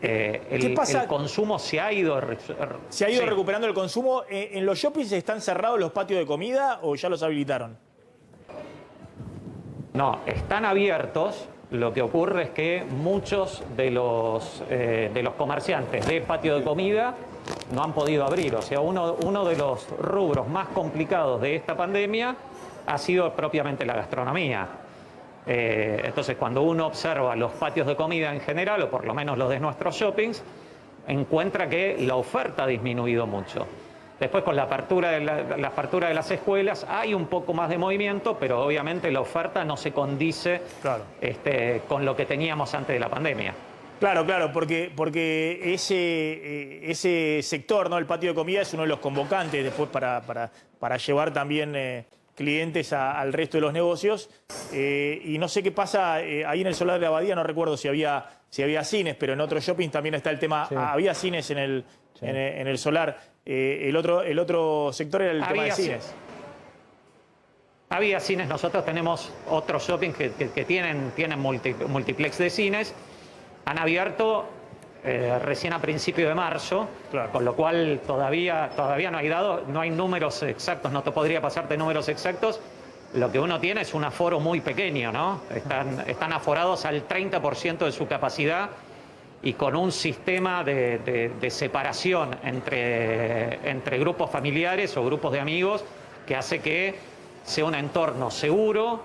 ¿Qué pasa? El consumo se ha ido... ¿Se ha ido recuperando el consumo? ¿En los shoppings están cerrados los patios de comida o ya los habilitaron? No, están abiertos. Lo que ocurre es que muchos de los comerciantes de patio de comida no han podido abrir. O sea, uno de los rubros más complicados de esta pandemia ha sido propiamente la gastronomía. Entonces, cuando uno observa los patios de comida en general, o por lo menos los de nuestros shoppings, encuentra que la oferta ha disminuido mucho. Después, con la apertura de las escuelas, hay un poco más de movimiento, pero obviamente la oferta no se condice con lo que teníamos antes de la pandemia. Claro, porque ese sector, ¿no? El patio de comida es uno de los convocantes después para llevar también clientes al resto de los negocios. Y no sé qué pasa ahí en el solar de la Abadía, no recuerdo si había cines, pero en otros shoppings también está el tema. Sí. Había cines en el solar. el otro sector era el tema de cines. Había cines, nosotros tenemos otros shoppings que tienen multiplex de cines. Han abierto recién a principios de marzo, claro, con lo cual todavía no hay números exactos, no te podría pasarte números exactos. Lo que uno tiene es un aforo muy pequeño, ¿no? Están aforados al 30% de su capacidad y con un sistema de separación entre grupos familiares o grupos de amigos que hace que sea un entorno seguro,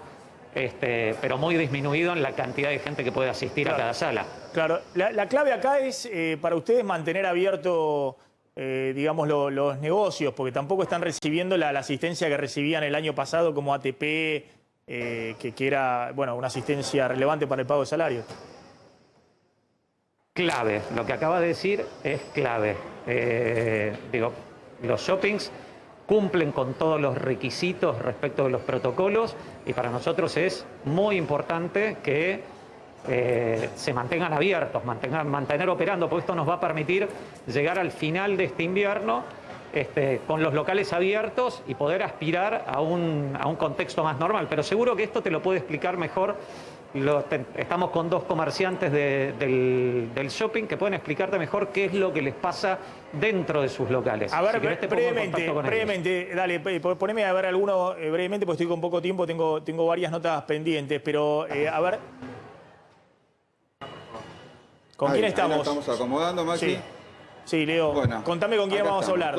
pero muy disminuido en la cantidad de gente que puede asistir, claro, a cada sala. Claro, la clave acá es para ustedes mantener abierto, digamos, los negocios, porque tampoco están recibiendo la asistencia que recibían el año pasado como ATP, que era, bueno, una asistencia relevante para el pago de salarios. Clave, lo que acaba de decir es clave. Los shoppings cumplen con todos los requisitos respecto de los protocolos y para nosotros es muy importante que se mantengan abiertos, mantener operando, porque esto nos va a permitir llegar al final de este invierno con los locales abiertos y poder aspirar a un contexto más normal. Pero seguro que esto te lo puede explicar mejor. Estamos con dos comerciantes del shopping que pueden explicarte mejor qué es lo que les pasa dentro de sus locales. A ver, si brevemente, dale, poneme a ver alguno brevemente, porque estoy con poco tiempo, tengo varias notas pendientes, pero a ver. ¿Con quién estamos? Ahí estamos acomodando, Maxi. Sí, Leo, bueno, contame con quién vamos a hablar.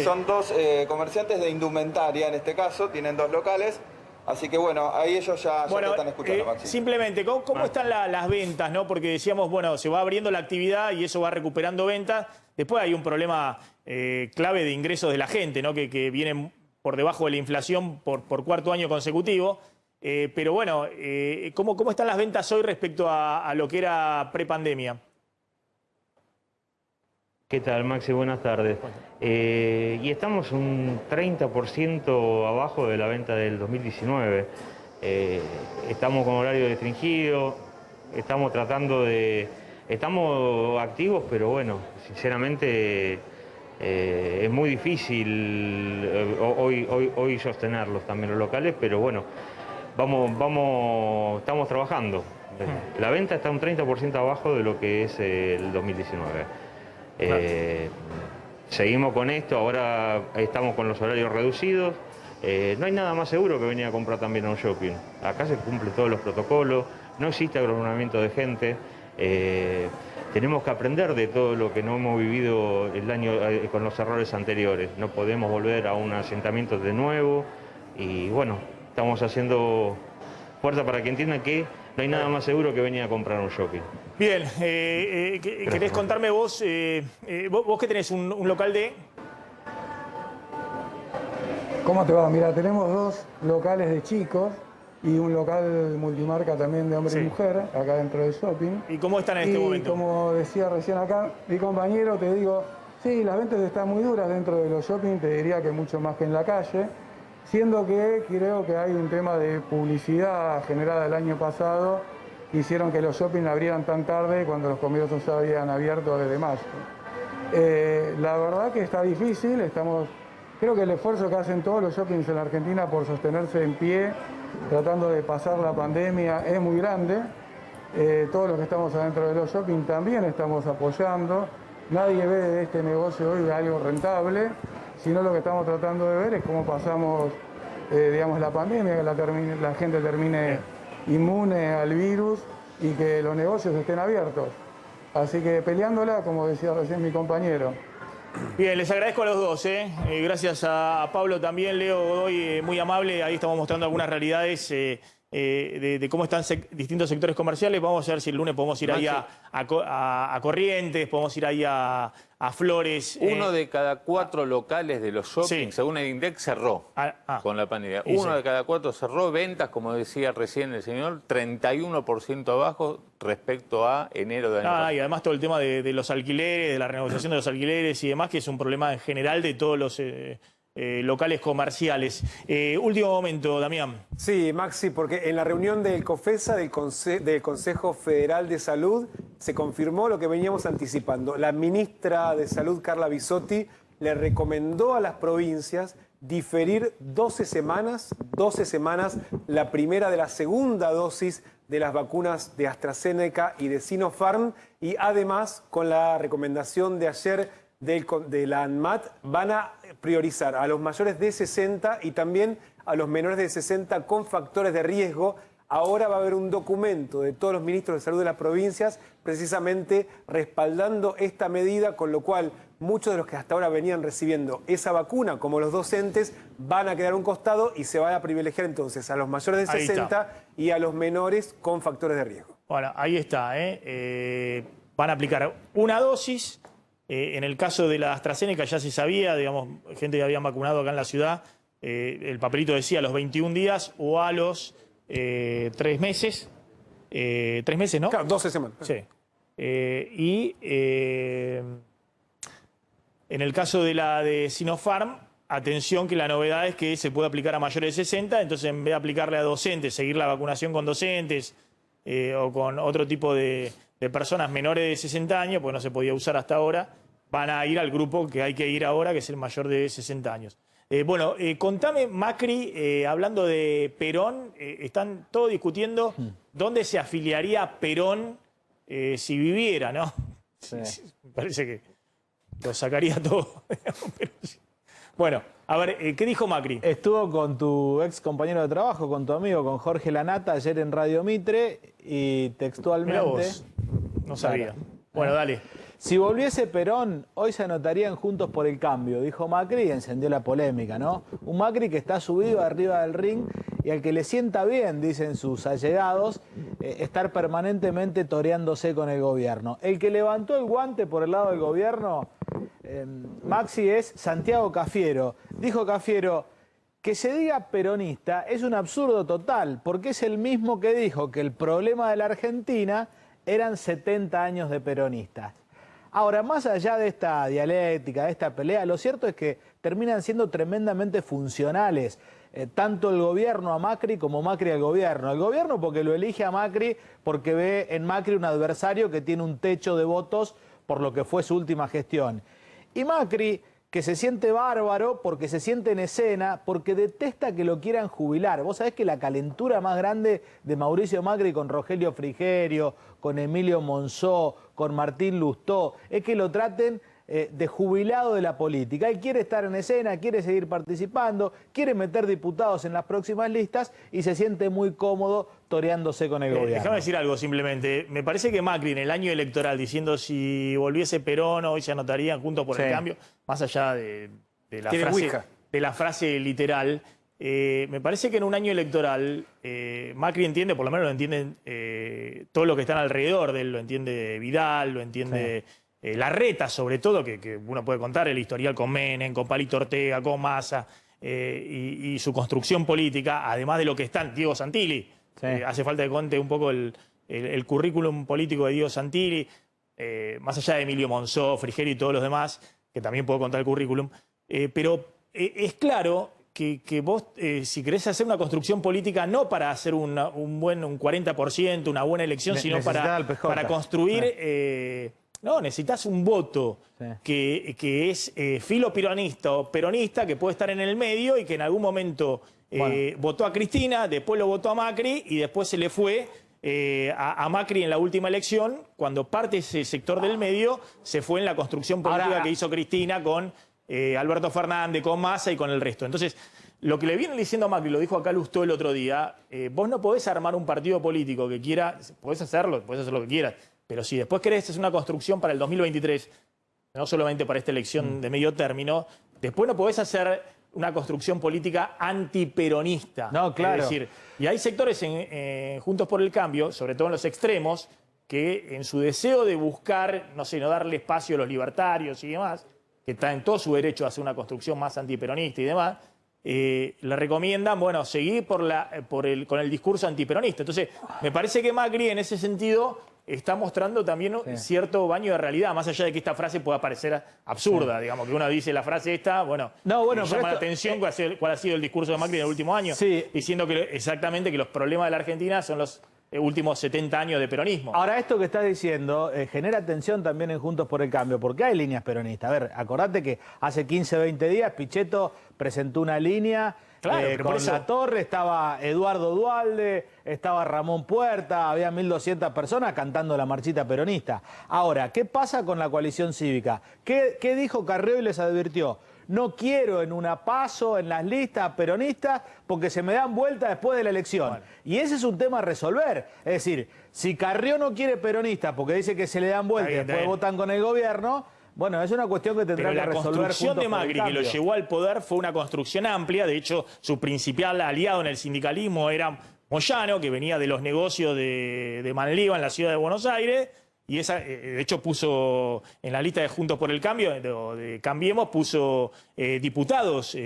Son dos comerciantes de indumentaria en este caso, tienen dos locales. Así que bueno, ahí ellos ya te están escuchando, Maxi. Simplemente, ¿cómo están las ventas, no? Porque decíamos, bueno, se va abriendo la actividad y eso va recuperando ventas. Después hay un problema clave de ingresos de la gente, ¿no? Que vienen por debajo de la inflación por cuarto año consecutivo. Pero bueno, ¿cómo están las ventas hoy respecto a lo que era prepandemia? ¿Qué tal, Maxi? Buenas tardes. Y estamos un 30% abajo de la venta del 2019. Estamos con horario restringido, estamos activos, pero bueno, sinceramente es muy difícil hoy sostenerlos también los locales, pero bueno, estamos trabajando. La venta está un 30% abajo de lo que es el 2019. Seguimos con esto, ahora estamos con los horarios reducidos. No hay nada más seguro que venir a comprar también a un shopping. Acá se cumplen todos los protocolos, no existe aglomeramiento de gente. Tenemos que aprender de todo lo que no hemos vivido el año con los errores anteriores. No podemos volver a un asentamiento de nuevo y bueno, estamos haciendo fuerza para que entiendan que no hay nada más seguro que venir a comprar un shopping. Bien, ¿querés contarme vos que tenés un local de...? ¿Cómo te va? Mira, tenemos dos locales de chicos y un local multimarca también de hombre y mujer, acá dentro del shopping. ¿Y cómo están en este momento? Como decía recién acá mi compañero, te digo, sí, las ventas están muy duras dentro de los shopping, te diría que mucho más que en la calle. Siendo que creo que hay un tema de publicidad generada el año pasado que hicieron que los shopping abrieran tan tarde cuando los comercios ya habían abierto desde mayo. La verdad que está difícil, creo que el esfuerzo que hacen todos los shoppings en la Argentina por sostenerse en pie, tratando de pasar la pandemia, es muy grande. Todos los que estamos adentro de los shopping también estamos apoyando. Nadie ve de este negocio hoy algo rentable, sino lo que estamos tratando de ver es cómo pasamos, digamos, la pandemia, que la gente termine inmune al virus y que los negocios estén abiertos. Así que peleándola, como decía recién mi compañero. Bien, les agradezco a los dos. Gracias a Pablo también, Leo Godoy, muy amable. Ahí estamos mostrando algunas realidades de cómo están distintos sectores comerciales. Vamos a ver si el lunes podemos ir ahí a Corrientes, podemos ir ahí a Flores. Uno de cada 4 locales de los shopping, según el INDEC, cerró con la pandemia. Uno de cada 4 cerró. Ventas, como decía recién el señor, 31% abajo respecto a enero de año pasado. Y además todo el tema de los alquileres, de la renegociación de los alquileres y demás, que es un problema en general de todos los locales comerciales. Último momento, Damián. Sí, Maxi, porque en la reunión del COFESA, del Consejo Federal de Salud, se confirmó lo que veníamos anticipando. La ministra de Salud, Carla Bisotti, le recomendó a las provincias diferir 12 semanas la primera de la segunda dosis de las vacunas de AstraZeneca y de Sinopharm, y además, con la recomendación de ayer de la ANMAT, van a priorizar a los mayores de 60 y también a los menores de 60 con factores de riesgo. Ahora va a haber un documento de todos los ministros de salud de las provincias precisamente respaldando esta medida, con lo cual muchos de los que hasta ahora venían recibiendo esa vacuna, como los docentes, van a quedar a un costado y se van a privilegiar entonces a los mayores de 60 y a los menores con factores de riesgo. Bueno, ahí está. Van a aplicar una dosis. En el caso de la AstraZeneca ya se sabía, digamos, gente que habían vacunado acá en la ciudad, el papelito decía a los 21 días o a los 3 meses. 3 meses, ¿no? Claro, 12 semanas. Sí. En el caso de la de Sinopharm, atención que la novedad es que se puede aplicar a mayores de 60, entonces en vez de aplicarle a docentes, seguir la vacunación con docentes o con otro tipo de personas menores de 60 años, pues no se podía usar hasta ahora, van a ir al grupo que hay que ir ahora, que es el mayor de 60 años. Contame, Macri, hablando de Perón, están todos discutiendo dónde se afiliaría Perón si viviera, ¿no? Sí. Me parece que lo sacaría todo. Bueno, a ver, ¿qué dijo Macri? Estuvo con tu ex compañero de trabajo, con tu amigo, con Jorge Lanata, ayer en Radio Mitre, y textualmente... Mirá vos. No sabía. Bueno, dale. Si volviese Perón, hoy se anotarían Juntos por el Cambio, dijo Macri, y encendió la polémica, ¿no? Un Macri que está subido arriba del ring y al que le sienta bien, dicen sus allegados, estar permanentemente toreándose con el gobierno. El que levantó el guante por el lado del gobierno, Maxi, es Santiago Cafiero. Dijo Cafiero: que se diga peronista es un absurdo total, porque es el mismo que dijo que el problema de la Argentina eran 70 años de peronistas. Ahora, más allá de esta dialéctica, de esta pelea, lo cierto es que terminan siendo tremendamente funcionales, tanto el gobierno a Macri como Macri al gobierno. El gobierno porque lo elige a Macri, porque ve en Macri un adversario que tiene un techo de votos por lo que fue su última gestión. Y Macri, que se siente bárbaro porque se siente en escena, porque detesta que lo quieran jubilar. Vos sabés que la calentura más grande de Mauricio Macri con Rogelio Frigerio, con Emilio Monzó, con Martín Lustó, es que lo traten de jubilado de la política. Él quiere estar en escena, quiere seguir participando, quiere meter diputados en las próximas listas y se siente muy cómodo toreándose con el gobierno. Déjame decir algo simplemente. Me parece que Macri en el año electoral, diciendo si volviese Perón hoy se anotarían Juntos por el Cambio, más allá de la frase literal, me parece que en un año electoral Macri entiende, por lo menos lo entienden todo lo que están alrededor de él, lo entiende Vidal, lo entiende... Larreta, sobre todo, que uno puede contar el historial con Menem, con Palito Ortega, con Massa y su construcción política, además de lo que están Diego Santilli. Hace falta que cuente un poco el currículum político de Diego Santilli, más allá de Emilio Monzó, Frigerio y todos los demás, que también puedo contar el currículum. Pero es claro que vos, si querés hacer una construcción política, no para hacer un 40%, una buena elección, sino para construir... No, necesitas un voto que es filo peronista o peronista, que puede estar en el medio y que en algún momento votó a Cristina, después lo votó a Macri y después se le fue a Macri en la última elección, cuando parte de ese sector del medio se fue en la construcción política que hizo Cristina con Alberto Fernández, con Massa y con el resto. Entonces, lo que le viene diciendo a Macri, lo dijo acá Lustó el otro día, vos no podés armar un partido político que quiera, podés hacer lo que quieras, pero si después querés hacer una construcción para el 2023, no solamente para esta elección de medio término, después no podés hacer una construcción política antiperonista. No, claro. Es decir, y hay sectores Juntos por el Cambio, sobre todo en los extremos, que en su deseo de buscar, no sé, no darle espacio a los libertarios y demás, que está en todo su derecho a hacer una construcción más antiperonista y demás, le recomiendan, bueno, seguir con el discurso antiperonista. Entonces, me parece que Macri, en ese sentido, está mostrando también cierto baño de realidad, más allá de que esta frase pueda parecer absurda, digamos, que uno dice la frase esta, llama la atención cuál ha sido el discurso de Macri en el último año, diciendo que exactamente que los problemas de la Argentina son los últimos 70 años de peronismo. Ahora, esto que estás diciendo genera tensión también en Juntos por el Cambio, porque hay líneas peronistas. A ver, acordate que hace 15, 20 días Pichetto presentó una línea. Claro, con Latorre estaba Eduardo Duhalde, estaba Ramón Puerta, había 1.200 personas cantando la marchita peronista. Ahora, ¿qué pasa con la coalición cívica? ¿Qué dijo Carrió y les advirtió? No quiero en una PASO, en las listas peronistas, porque se me dan vuelta después de la elección. Bueno. Y ese es un tema a resolver. Es decir, si Carrió no quiere peronistas porque dice que se le dan vuelta y después votan con el gobierno... Bueno, es una cuestión que tendrá que resolver. Pero la construcción de Macri que lo llevó al poder fue una construcción amplia. De hecho, su principal aliado en el sindicalismo era Moyano, que venía de los negocios de Manliva en la ciudad de Buenos Aires. Y esa, de hecho, puso en la lista de Juntos por el Cambio, de Cambiemos, puso diputados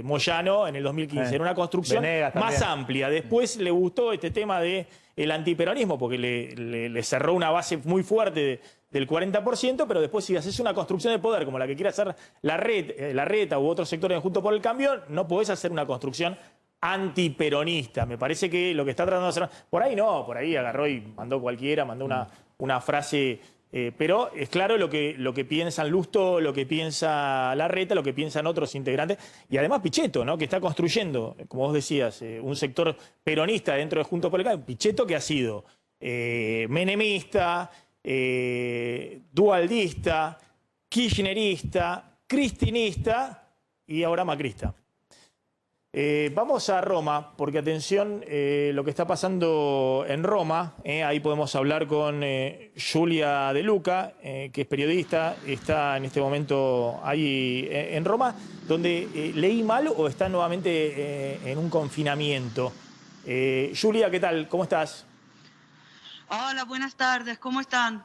Moyano en el 2015. Era una construcción más amplia. Después le gustó este tema del antiperonismo, porque le cerró una base muy fuerte del 40%, pero después si haces una construcción de poder como la que quiere hacer la Reta u otros sectores de Juntos por el Cambio, no podés hacer una construcción antiperonista. Me parece que lo que está tratando de hacer... Por ahí no, por ahí agarró y mandó cualquiera, mandó una frase... pero es claro lo que piensan Lustó, lo que piensa la Reta, lo que piensan otros integrantes. Y además Pichetto, ¿no? Que está construyendo, como vos decías, un sector peronista dentro de Juntos por el Cambio. Pichetto que ha sido menemista, dualdista, kirchnerista, cristinista y ahora macrista. Vamos a Roma, porque atención, lo que está pasando en Roma, ahí podemos hablar con Giulia De Luca, que es periodista, está en este momento ahí en Roma, donde leí mal o está nuevamente en un confinamiento. Giulia, ¿qué tal? ¿Cómo estás? Hola, buenas tardes, ¿cómo están?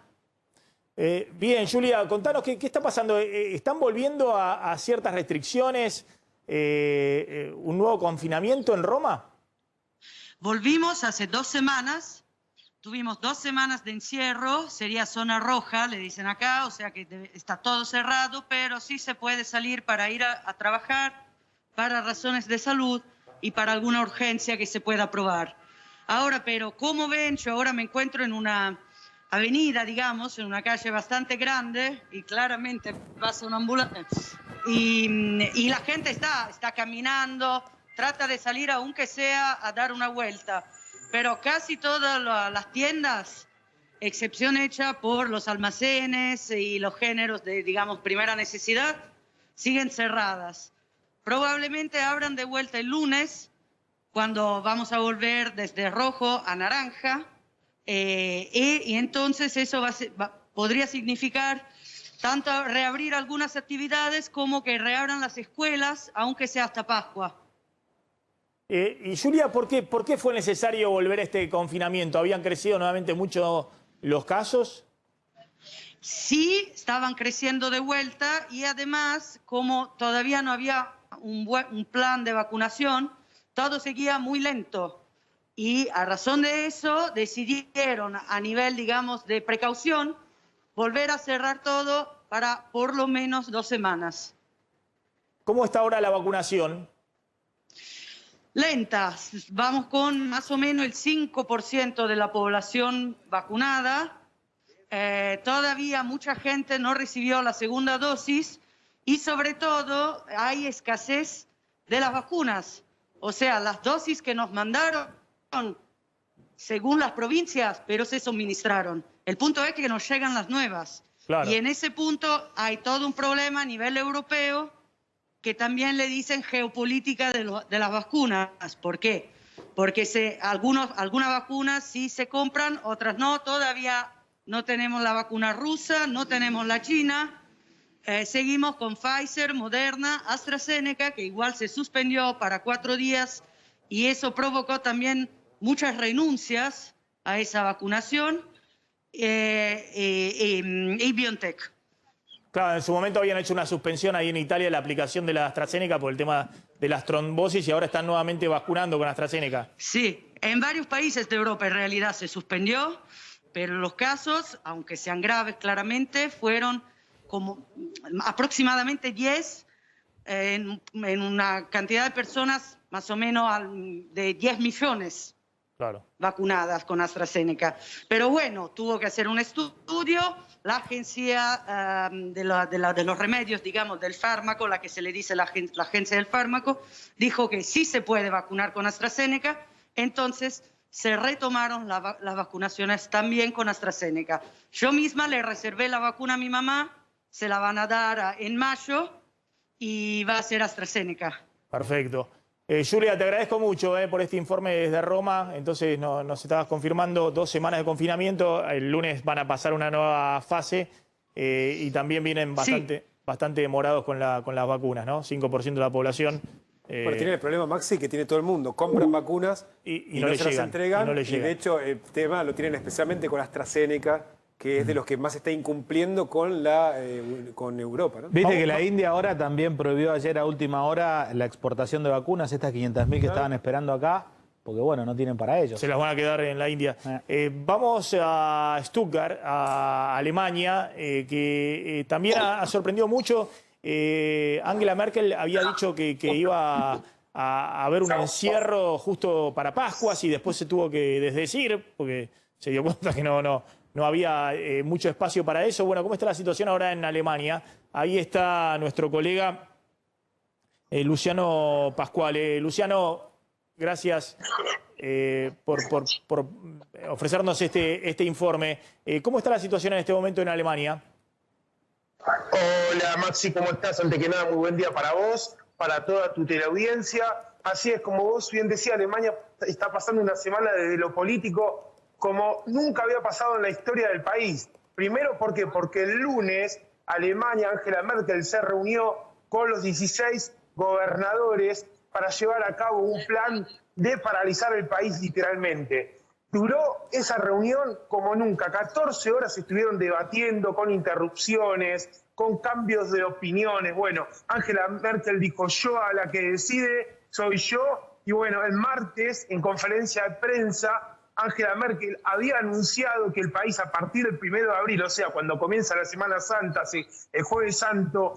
Bien, Giulia, contanos qué está pasando. ¿Están volviendo a ciertas restricciones? ¿Un nuevo confinamiento en Roma? Volvimos hace 2 semanas, tuvimos 2 semanas de encierro, sería zona roja, le dicen acá, o sea que está todo cerrado, pero sí se puede salir para ir a trabajar, para razones de salud y para alguna urgencia que se pueda aprobar. Ahora, pero como ven, yo ahora me encuentro en una avenida, digamos, en una calle bastante grande y claramente pasa una ambulancia. Y la gente está caminando, trata de salir aunque sea a dar una vuelta. Pero casi todas las tiendas, excepción hecha por los almacenes y los géneros de, digamos, primera necesidad, siguen cerradas. Probablemente abran de vuelta el lunes, cuando vamos a volver desde rojo a naranja. Y entonces eso podría significar tanto reabrir algunas actividades como que reabran las escuelas, aunque sea hasta Pascua. Y Giulia, ¿por qué fue necesario volver a este confinamiento? ¿Habían crecido nuevamente mucho los casos? Sí, estaban creciendo de vuelta y además, como todavía no había un plan de vacunación, todo seguía muy lento. Y a razón de eso decidieron a nivel, digamos, de precaución, volver a cerrar todo para por lo menos 2 semanas. ¿Cómo está ahora la vacunación? Lentas. Vamos con más o menos el 5% de la población vacunada. Todavía mucha gente no recibió la segunda dosis y sobre todo hay escasez de las vacunas. O sea, las dosis que nos mandaron según las provincias, pero se suministraron. El punto es que nos llegan las nuevas. Claro. Y en ese punto hay todo un problema a nivel europeo que también le dicen geopolítica de las vacunas. ¿Por qué? Porque algunas vacunas sí se compran, otras no. Todavía no tenemos la vacuna rusa, no tenemos la china. Seguimos con Pfizer, Moderna, AstraZeneca, que igual se suspendió para 4 días y eso provocó también muchas renuncias a esa vacunación, y BioNTech. Claro, en su momento habían hecho una suspensión ahí en Italia de la aplicación de la AstraZeneca por el tema de las trombosis y ahora están nuevamente vacunando con AstraZeneca. Sí, en varios países de Europa en realidad se suspendió, pero los casos, aunque sean graves claramente, fueron como aproximadamente 10 en una cantidad de personas más o menos de 10 millones. vacunadas con AstraZeneca. Pero bueno, tuvo que hacer un estudio, la agencia de los remedios, digamos, del fármaco, la que se le dice la agencia del fármaco, dijo que sí se puede vacunar con AstraZeneca, entonces se retomaron las vacunaciones también con AstraZeneca. Yo misma le reservé la vacuna a mi mamá, se la van a dar en mayo y va a ser AstraZeneca. Perfecto. Julia, te agradezco mucho por este informe desde Roma. Entonces nos estabas confirmando 2 semanas de confinamiento. El lunes van a pasar una nueva fase y también vienen bastante demorados con las vacunas, ¿no? 5% de la población. Bueno, tiene el problema, Maxi, que tiene todo el mundo. Compran vacunas y no se las entregan. Y de hecho, el tema lo tienen especialmente con AstraZeneca, que es de los que más está incumpliendo con Europa, ¿no? Viste que la India ahora también prohibió ayer a última hora la exportación de vacunas, estas 500.000 que estaban esperando acá, porque bueno, no tienen para ellos. Se las van a quedar en la India. Vamos a Stuttgart, a Alemania, que también ha sorprendido mucho. Angela Merkel había dicho que iba a haber un encierro justo para Pascuas y después se tuvo que desdecir porque se dio cuenta que no había mucho espacio para eso. Bueno, ¿cómo está la situación ahora en Alemania? Ahí está nuestro colega Luciano Pasquale. Luciano, gracias por ofrecernos este informe. ¿Cómo está la situación en este momento en Alemania? Hola Maxi, ¿cómo estás? Antes que nada, muy buen día para vos, para toda tu teleaudiencia. Así es, como vos bien decías, Alemania está pasando una semana desde lo político como nunca había pasado en la historia del país. Primero, ¿por qué? Porque el lunes Alemania, Angela Merkel, se reunió con los 16 gobernadores para llevar a cabo un plan de paralizar el país literalmente. Duró esa reunión como nunca, 14 horas estuvieron debatiendo con interrupciones, con cambios de opiniones. Bueno, Angela Merkel dijo, yo a la que decide soy yo. Y bueno, el martes, en conferencia de prensa, Angela Merkel había anunciado que el país a partir del 1 de abril, o sea, cuando comienza la Semana Santa, el Jueves Santo,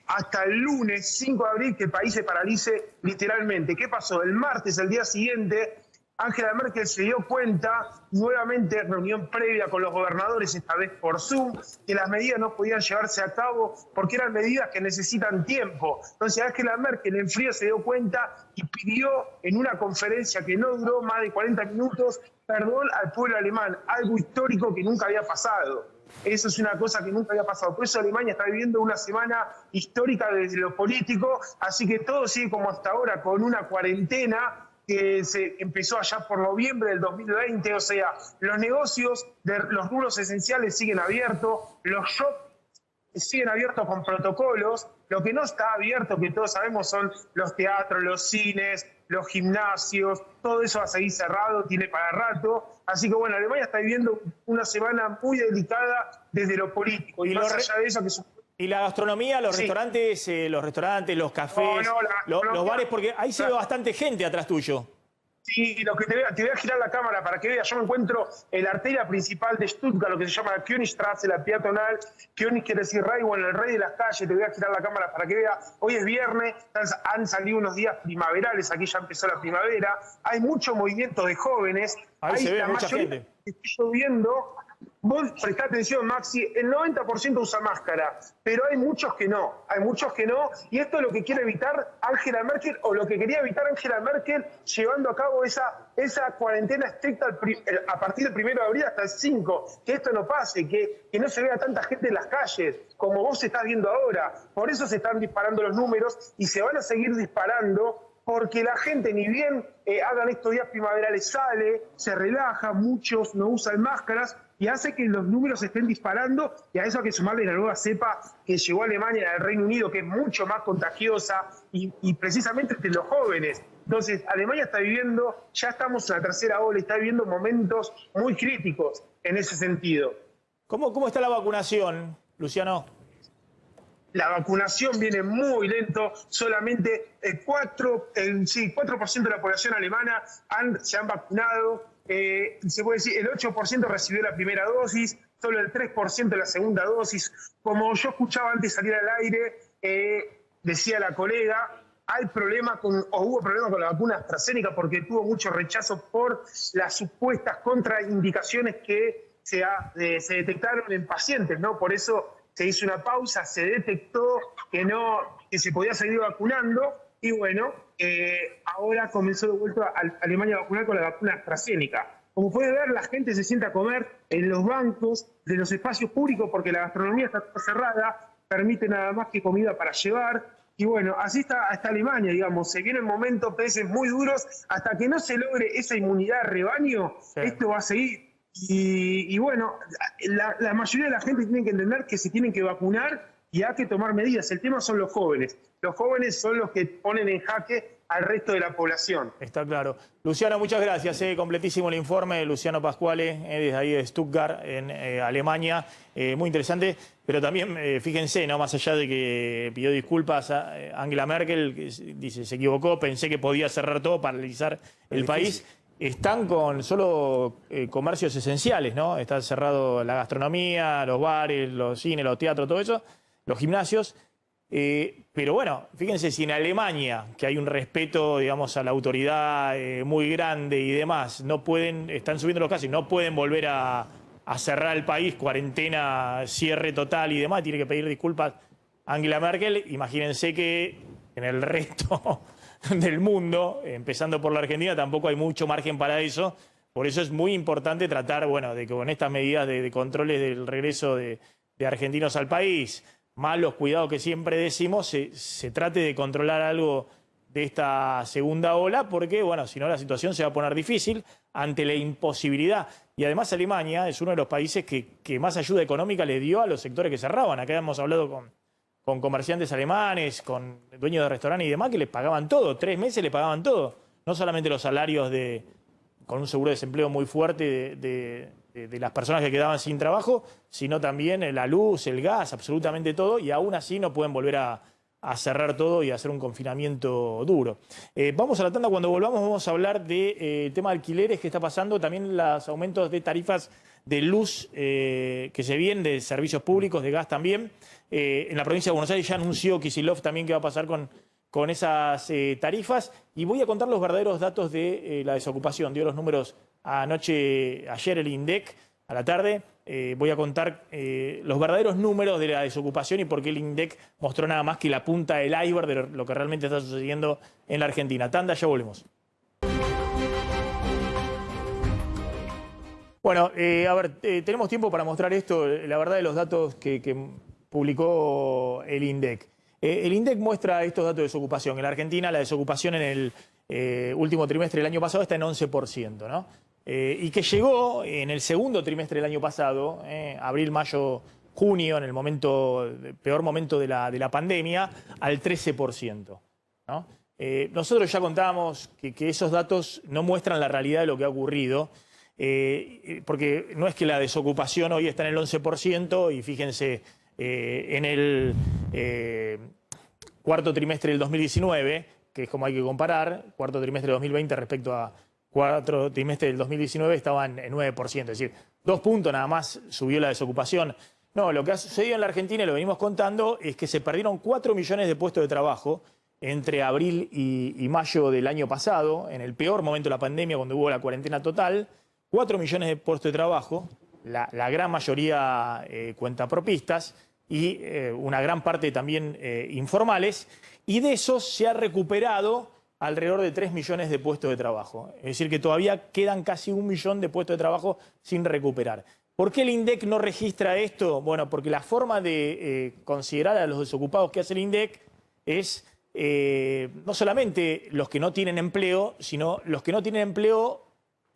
hasta el lunes 5 de abril, que el país se paralice literalmente. ¿Qué pasó? El martes, el día siguiente, Angela Merkel se dio cuenta, nuevamente reunión previa con los gobernadores, esta vez por Zoom, que las medidas no podían llevarse a cabo porque eran medidas que necesitan tiempo. Entonces Angela Merkel en frío se dio cuenta y pidió en una conferencia que no duró más de 40 minutos perdón al pueblo alemán, algo histórico que nunca había pasado. Eso es una cosa que nunca había pasado. Por eso Alemania está viviendo una semana histórica desde lo político, así que todo sigue como hasta ahora, con una cuarentena que se empezó allá por noviembre del 2020, o sea, los negocios de los rubros esenciales siguen abiertos, los shops siguen abiertos con protocolos, lo que no está abierto, que todos sabemos, son los teatros, los cines, los gimnasios, todo eso va a seguir cerrado, tiene para rato, así que bueno, Alemania está viviendo una semana muy delicada desde lo político, y más allá de eso que ¿Y la gastronomía, los restaurantes, los cafés, los bares? Porque ahí se ve bastante gente atrás tuyo. Sí, lo que te voy a girar la cámara para que veas. Yo me encuentro en la arteria principal de Stuttgart, lo que se llama la Königstraße, la peatonal. König quiere decir rey, bueno, el rey de las calles. Te voy a girar la cámara para que veas. Hoy es viernes, han salido unos días primaverales, aquí ya empezó la primavera. Hay mucho movimiento de jóvenes. Ahí se ve mucha gente. Está lloviendo. Vos prestá atención, Maxi, el 90% usa máscara, pero hay muchos que no, y esto es lo que quiere evitar Angela Merkel, o lo que quería evitar Angela Merkel llevando a cabo esa cuarentena estricta a partir del 1 de abril hasta el 5, que esto no pase, que no se vea tanta gente en las calles, como vos estás viendo ahora. Por eso se están disparando los números y se van a seguir disparando, porque la gente, ni bien hagan estos días primaverales, sale, se relaja, muchos no usan máscaras, y hace que los números estén disparando, y a eso hay que sumarle la nueva cepa que llegó a Alemania del Reino Unido, que es mucho más contagiosa, y precisamente entre los jóvenes. Entonces, Alemania está viviendo, ya estamos en la tercera ola, está viviendo momentos muy críticos en ese sentido. ¿Cómo está la vacunación, Luciano? La vacunación viene muy lento, solamente el 4% de la población alemana se han vacunado. Se puede decir, el 8% recibió la primera dosis, solo el 3% la segunda dosis. Como yo escuchaba antes de salir al aire, decía la colega, hubo problema con la vacuna AstraZeneca porque tuvo mucho rechazo por las supuestas contraindicaciones que se detectaron en pacientes, ¿no? Por eso se hizo una pausa, se detectó que se podía seguir vacunando y bueno, ahora comenzó de vuelta a Alemania a vacunar con la vacuna AstraZeneca. Como puede ver, la gente se sienta a comer en los bancos de los espacios públicos porque la gastronomía está cerrada, permite nada más que comida para llevar. Y bueno, así está hasta Alemania, digamos. Se vienen momentos, peces muy duros. Hasta que no se logre esa inmunidad de rebaño, esto va a seguir. Y bueno, la mayoría de la gente tiene que entender que se tienen que vacunar y hay que tomar medidas. El tema son los jóvenes. Los jóvenes son los que ponen en jaque al resto de la población. Está claro. Luciano, muchas gracias. Completísimo el informe de Luciano Pasquale, desde ahí de Stuttgart, en Alemania. Muy interesante. Pero también, fíjense, ¿no? Más allá de que pidió disculpas a Angela Merkel, que dice, se equivocó, pensé que podía cerrar todo, paralizar el país. Están con solo comercios esenciales, ¿no? Está cerrado la gastronomía, los bares, los cines, los teatros, todo eso, los gimnasios. Pero bueno, fíjense, si en Alemania, que hay un respeto, digamos, a la autoridad muy grande y demás, están subiendo los casos y no pueden volver a cerrar el país, cuarentena, cierre total y demás, tiene que pedir disculpas a Angela Merkel, imagínense que en el resto del mundo, empezando por la Argentina, tampoco hay mucho margen para eso. Por eso es muy importante tratar, bueno, de que con estas medidas de controles del regreso de argentinos al país, más los cuidados que siempre decimos, se trate de controlar algo de esta segunda ola, porque, bueno, si no la situación se va a poner difícil ante la imposibilidad. Y además Alemania es uno de los países que más ayuda económica le dio a los sectores que cerraban. Acá hemos hablado con comerciantes alemanes, con dueños de restaurantes y demás, que les pagaban todo. 3 meses le pagaban todo. No solamente los salarios con un seguro de desempleo muy fuerte de las personas que quedaban sin trabajo, sino también la luz, el gas, absolutamente todo, y aún así no pueden volver a cerrar todo y hacer un confinamiento duro. Vamos a la tanda, cuando volvamos vamos a hablar del tema de alquileres que está pasando, también los aumentos de tarifas de luz que se vienen, de servicios públicos, de gas también. En la provincia de Buenos Aires ya anunció Kicillof también qué va a pasar con esas tarifas, y voy a contar los verdaderos datos de la desocupación. Dio los números ayer el INDEC a la tarde. Voy a contar los verdaderos números de la desocupación y por qué el INDEC mostró nada más que la punta del iceberg de lo que realmente está sucediendo en la Argentina. Tanda, ya volvemos. Bueno, a ver, tenemos tiempo para mostrar esto, la verdad de los datos que publicó el INDEC. El INDEC muestra estos datos de desocupación. En la Argentina la desocupación en el último trimestre del año pasado está en 11%, ¿no? Y que llegó en el segundo trimestre del año pasado, abril, mayo, junio, en el peor momento de la pandemia, al 13%, ¿no? Nosotros ya contábamos que esos datos no muestran la realidad de lo que ha ocurrido, porque no es que la desocupación hoy está en el 11% y fíjense, en el cuarto trimestre del 2019, que es como hay que comparar, cuarto trimestre del 2020 respecto a cuarto trimestre del 2019 estaban en 9%, es decir, 2 puntos nada más subió la desocupación. No, lo que ha sucedido en la Argentina, y lo venimos contando, es que se perdieron 4 millones de puestos de trabajo entre abril y mayo del año pasado, en el peor momento de la pandemia, cuando hubo la cuarentena total. 4 millones de puestos de trabajo, la gran mayoría cuentapropistas y una gran parte también informales, y de esos se ha recuperado alrededor de 3 millones de puestos de trabajo. Es decir, que todavía quedan casi 1 millón de puestos de trabajo sin recuperar. ¿Por qué el INDEC no registra esto? Bueno, porque la forma de considerar a los desocupados que hace el INDEC es no solamente los que no tienen empleo, sino los que no tienen empleo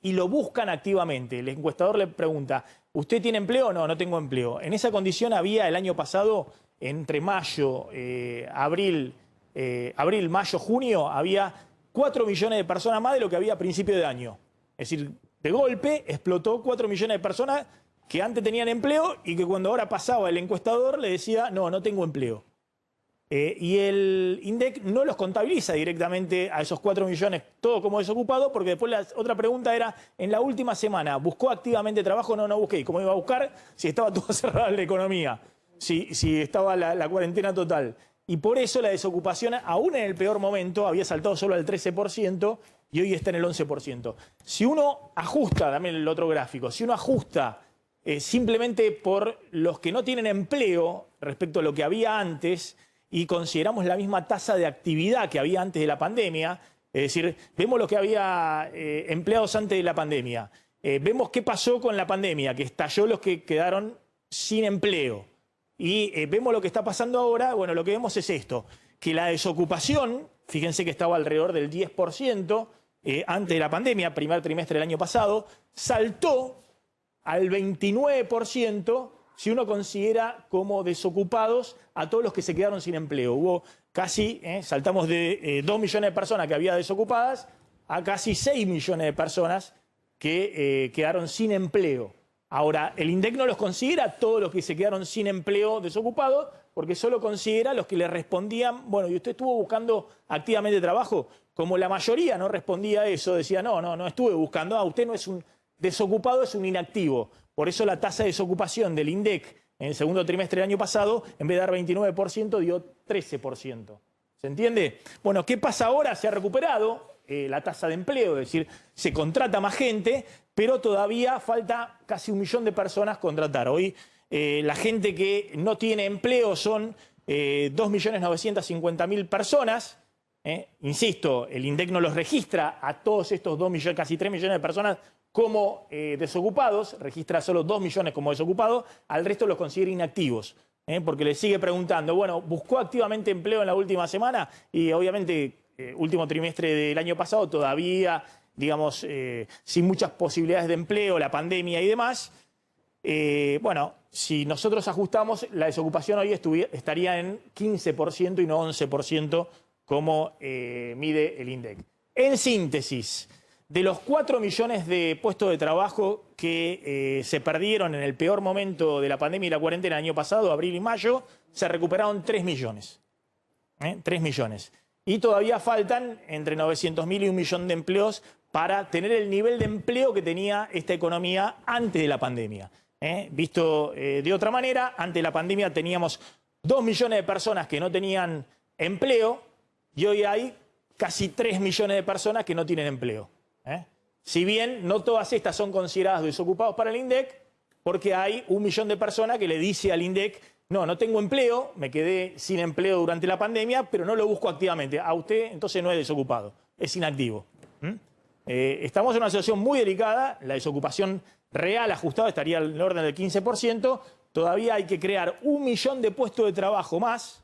y lo buscan activamente. El encuestador le pregunta, ¿usted tiene empleo o no? No tengo empleo. En esa condición había el año pasado, entre mayo, abril, mayo, junio, había 4 millones de personas más de lo que había a principio de año. Es decir, de golpe explotó 4 millones de personas que antes tenían empleo y que cuando ahora pasaba el encuestador le decía, no tengo empleo. Y el INDEC no los contabiliza directamente a esos 4 millones, todo como desocupado, porque después la otra pregunta era, en la última semana, ¿buscó activamente trabajo? No busqué. ¿Y cómo iba a buscar si estaba toda cerrada la economía? Si estaba la cuarentena total. y por eso la desocupación, aún en el peor momento, había saltado solo al 13% y hoy está en el 11%. Si uno ajusta, dame el otro gráfico, si uno ajusta simplemente por los que no tienen empleo respecto a lo que había antes y consideramos la misma tasa de actividad que había antes de la pandemia, es decir, vemos lo que había empleados antes de la pandemia, vemos qué pasó con la pandemia, que estalló los que quedaron sin empleo, y vemos lo que está pasando ahora. Bueno, lo que vemos es esto, que la desocupación, fíjense que estaba alrededor del 10% antes de la pandemia, primer trimestre del año pasado, saltó al 29% si uno considera como desocupados a todos los que se quedaron sin empleo. Hubo casi, saltamos de 2 millones de personas que había desocupadas a casi 6 millones de personas que quedaron sin empleo. Ahora, el INDEC no los considera todos los que se quedaron sin empleo desocupados, porque solo considera los que le respondían, bueno, ¿y usted estuvo buscando activamente trabajo? Como la mayoría no respondía a eso, decía, no estuve buscando, usted no es un desocupado, es un inactivo. Por eso la tasa de desocupación del INDEC en el segundo trimestre del año pasado, en vez de dar 29%, dio 13%. ¿Se entiende? Bueno, ¿qué pasa ahora? Se ha recuperado la tasa de empleo, es decir, se contrata más gente, pero todavía falta casi 1 millón de personas contratar. Hoy la gente que no tiene empleo son 2.950.000 personas. Insisto, el INDEC no los registra a todos estos 2 millones, casi 3 millones de personas como desocupados, registra solo 2 millones como desocupados, al resto los considera inactivos. Porque le sigue preguntando, bueno, ¿buscó activamente empleo en la última semana? Y obviamente, último trimestre del año pasado, todavía, digamos, sin muchas posibilidades de empleo, la pandemia y demás. Bueno, si nosotros ajustamos, la desocupación hoy estaría en 15% y no 11%, como mide el INDEC. En síntesis, de los 4 millones de puestos de trabajo que se perdieron en el peor momento de la pandemia y la cuarentena el año pasado, abril y mayo, se recuperaron 3 millones. 3 millones. Y todavía faltan entre 900.000 y 1 millón de empleos para tener el nivel de empleo que tenía esta economía antes de la pandemia. Visto de otra manera, antes de la pandemia teníamos 2 millones de personas que no tenían empleo y hoy hay casi 3 millones de personas que no tienen empleo. Si bien no todas estas son consideradas desocupados para el INDEC, porque hay 1 millón de personas que le dice al INDEC, no tengo empleo, me quedé sin empleo durante la pandemia, pero no lo busco activamente. A usted entonces no es desocupado, es inactivo. Estamos en una situación muy delicada, la desocupación real ajustada estaría en el orden del 15%, todavía hay que crear 1 millón de puestos de trabajo más,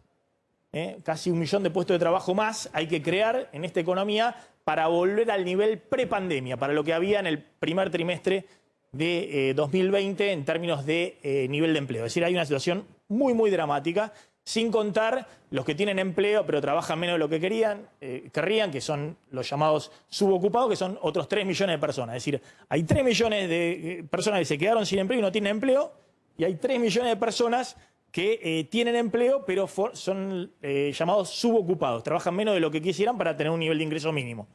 casi 1 millón de puestos de trabajo más hay que crear en esta economía para volver al nivel prepandemia, para lo que había en el primer trimestre de 2020 en términos de nivel de empleo. Es decir, hay una situación muy, muy dramática, sin contar los que tienen empleo pero trabajan menos de lo que querrían, que son los llamados subocupados, que son otros 3 millones de personas. Es decir, hay 3 millones de personas que se quedaron sin empleo y no tienen empleo, y hay 3 millones de personas que tienen empleo pero son llamados subocupados, trabajan menos de lo que quisieran para tener un nivel de ingreso mínimo.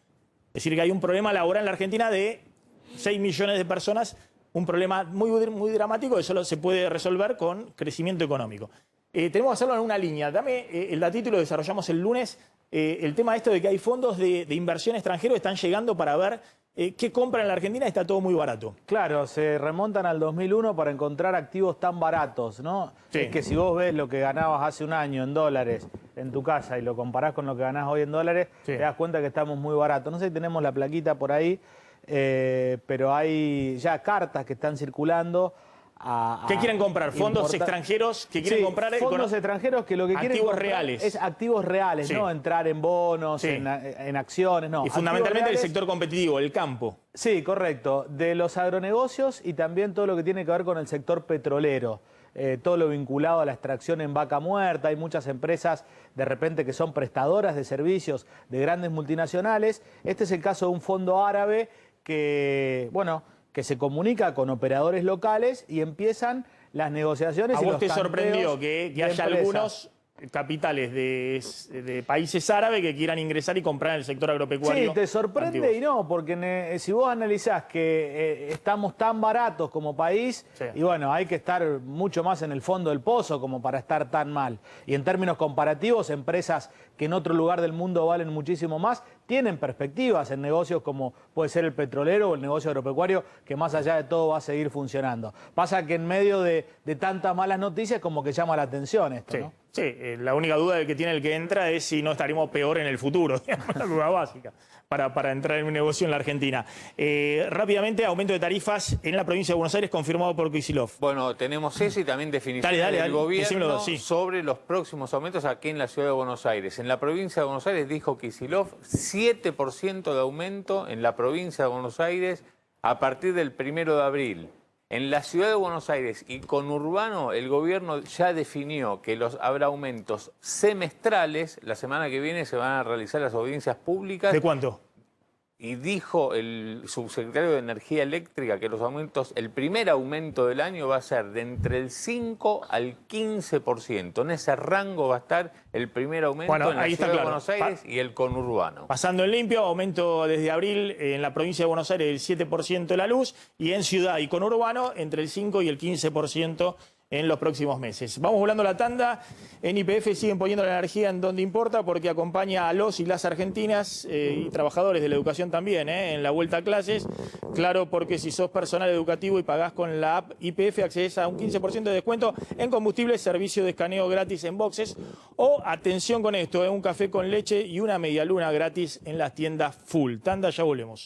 Es decir, que hay un problema laboral en la Argentina de 6 millones de personas, un problema muy, muy dramático que solo se puede resolver con crecimiento económico. Tenemos que hacerlo en una línea. Dame el datito y lo desarrollamos el lunes. El tema esto de que hay fondos de inversión extranjeros que están llegando para ver qué compran en la Argentina y está todo muy barato. Claro, se remontan al 2001 para encontrar activos tan baratos, ¿no? Sí. Es que si vos ves lo que ganabas hace un año en dólares en tu casa y lo comparás con lo que ganás hoy en dólares, te das cuenta que estamos muy baratos. No sé si tenemos la plaquita por ahí, pero hay ya cartas que están circulando. ¿Qué quieren comprar? ¿Fondos extranjeros que quieren comprar? Fondos extranjeros que lo que quieren activos reales. Es activos reales, no entrar en bonos, en acciones, no. Y fundamentalmente el sector competitivo, el campo. Sí, correcto. De los agronegocios y también todo lo que tiene que ver con el sector petrolero. Todo lo vinculado a la extracción en vaca muerta. Hay muchas empresas de repente que son prestadoras de servicios de grandes multinacionales. Este es el caso de un fondo árabe que, bueno, que se comunica con operadores locales y empiezan las negociaciones. ¿A vos te sorprendió que haya algunos capitales de países árabes que quieran ingresar y comprar en el sector agropecuario. Sí, te sorprende antiguo. y no, porque si vos analizás que estamos tan baratos como país, Sí. y bueno, hay que estar mucho más en el fondo del pozo como para estar tan mal. Y en términos comparativos, empresas que en otro lugar del mundo valen muchísimo más, tienen perspectivas en negocios como puede ser el petrolero o el negocio agropecuario, que más allá de todo va a seguir funcionando. Pasa que en medio de tantas malas noticias como que llama la atención esto, Sí. ¿no? Sí, la única duda que tiene el que entra es si no estaremos peor en el futuro, digamos, la duda básica, para entrar en un negocio en la Argentina. Rápidamente, aumento de tarifas en la provincia de Buenos Aires confirmado por Kicillof. Bueno, tenemos eso y también definiciones Dale, del gobierno sí. sobre los próximos aumentos aquí en la ciudad de Buenos Aires. En la provincia de Buenos Aires dijo Kicillof 7% de aumento en la provincia de Buenos Aires a partir del 1 de abril. En la ciudad de Buenos Aires y conurbano, el gobierno ya definió que habrá aumentos semestrales. La semana que viene se van a realizar las audiencias públicas. ¿De cuánto? Y dijo el subsecretario de Energía Eléctrica que los aumentos, el primer aumento del año va a ser de entre el 5 al 15%. En ese rango va a estar el primer aumento en la ciudad de Buenos Aires y el conurbano. Pasando en limpio, aumento desde abril en la provincia de Buenos Aires del 7% de la luz y en ciudad y conurbano entre el 5 y el 15% en los próximos meses. Vamos volando la tanda. En YPF siguen poniendo la energía en donde importa porque acompaña a los y las argentinas y trabajadores de la educación también en la vuelta a clases. Claro, porque si sos personal educativo y pagás con la app YPF accedes a un 15% de descuento en combustible, servicio de escaneo gratis en boxes o, atención con esto, un café con leche y una medialuna gratis en las tiendas Full. Tanda, ya volvemos.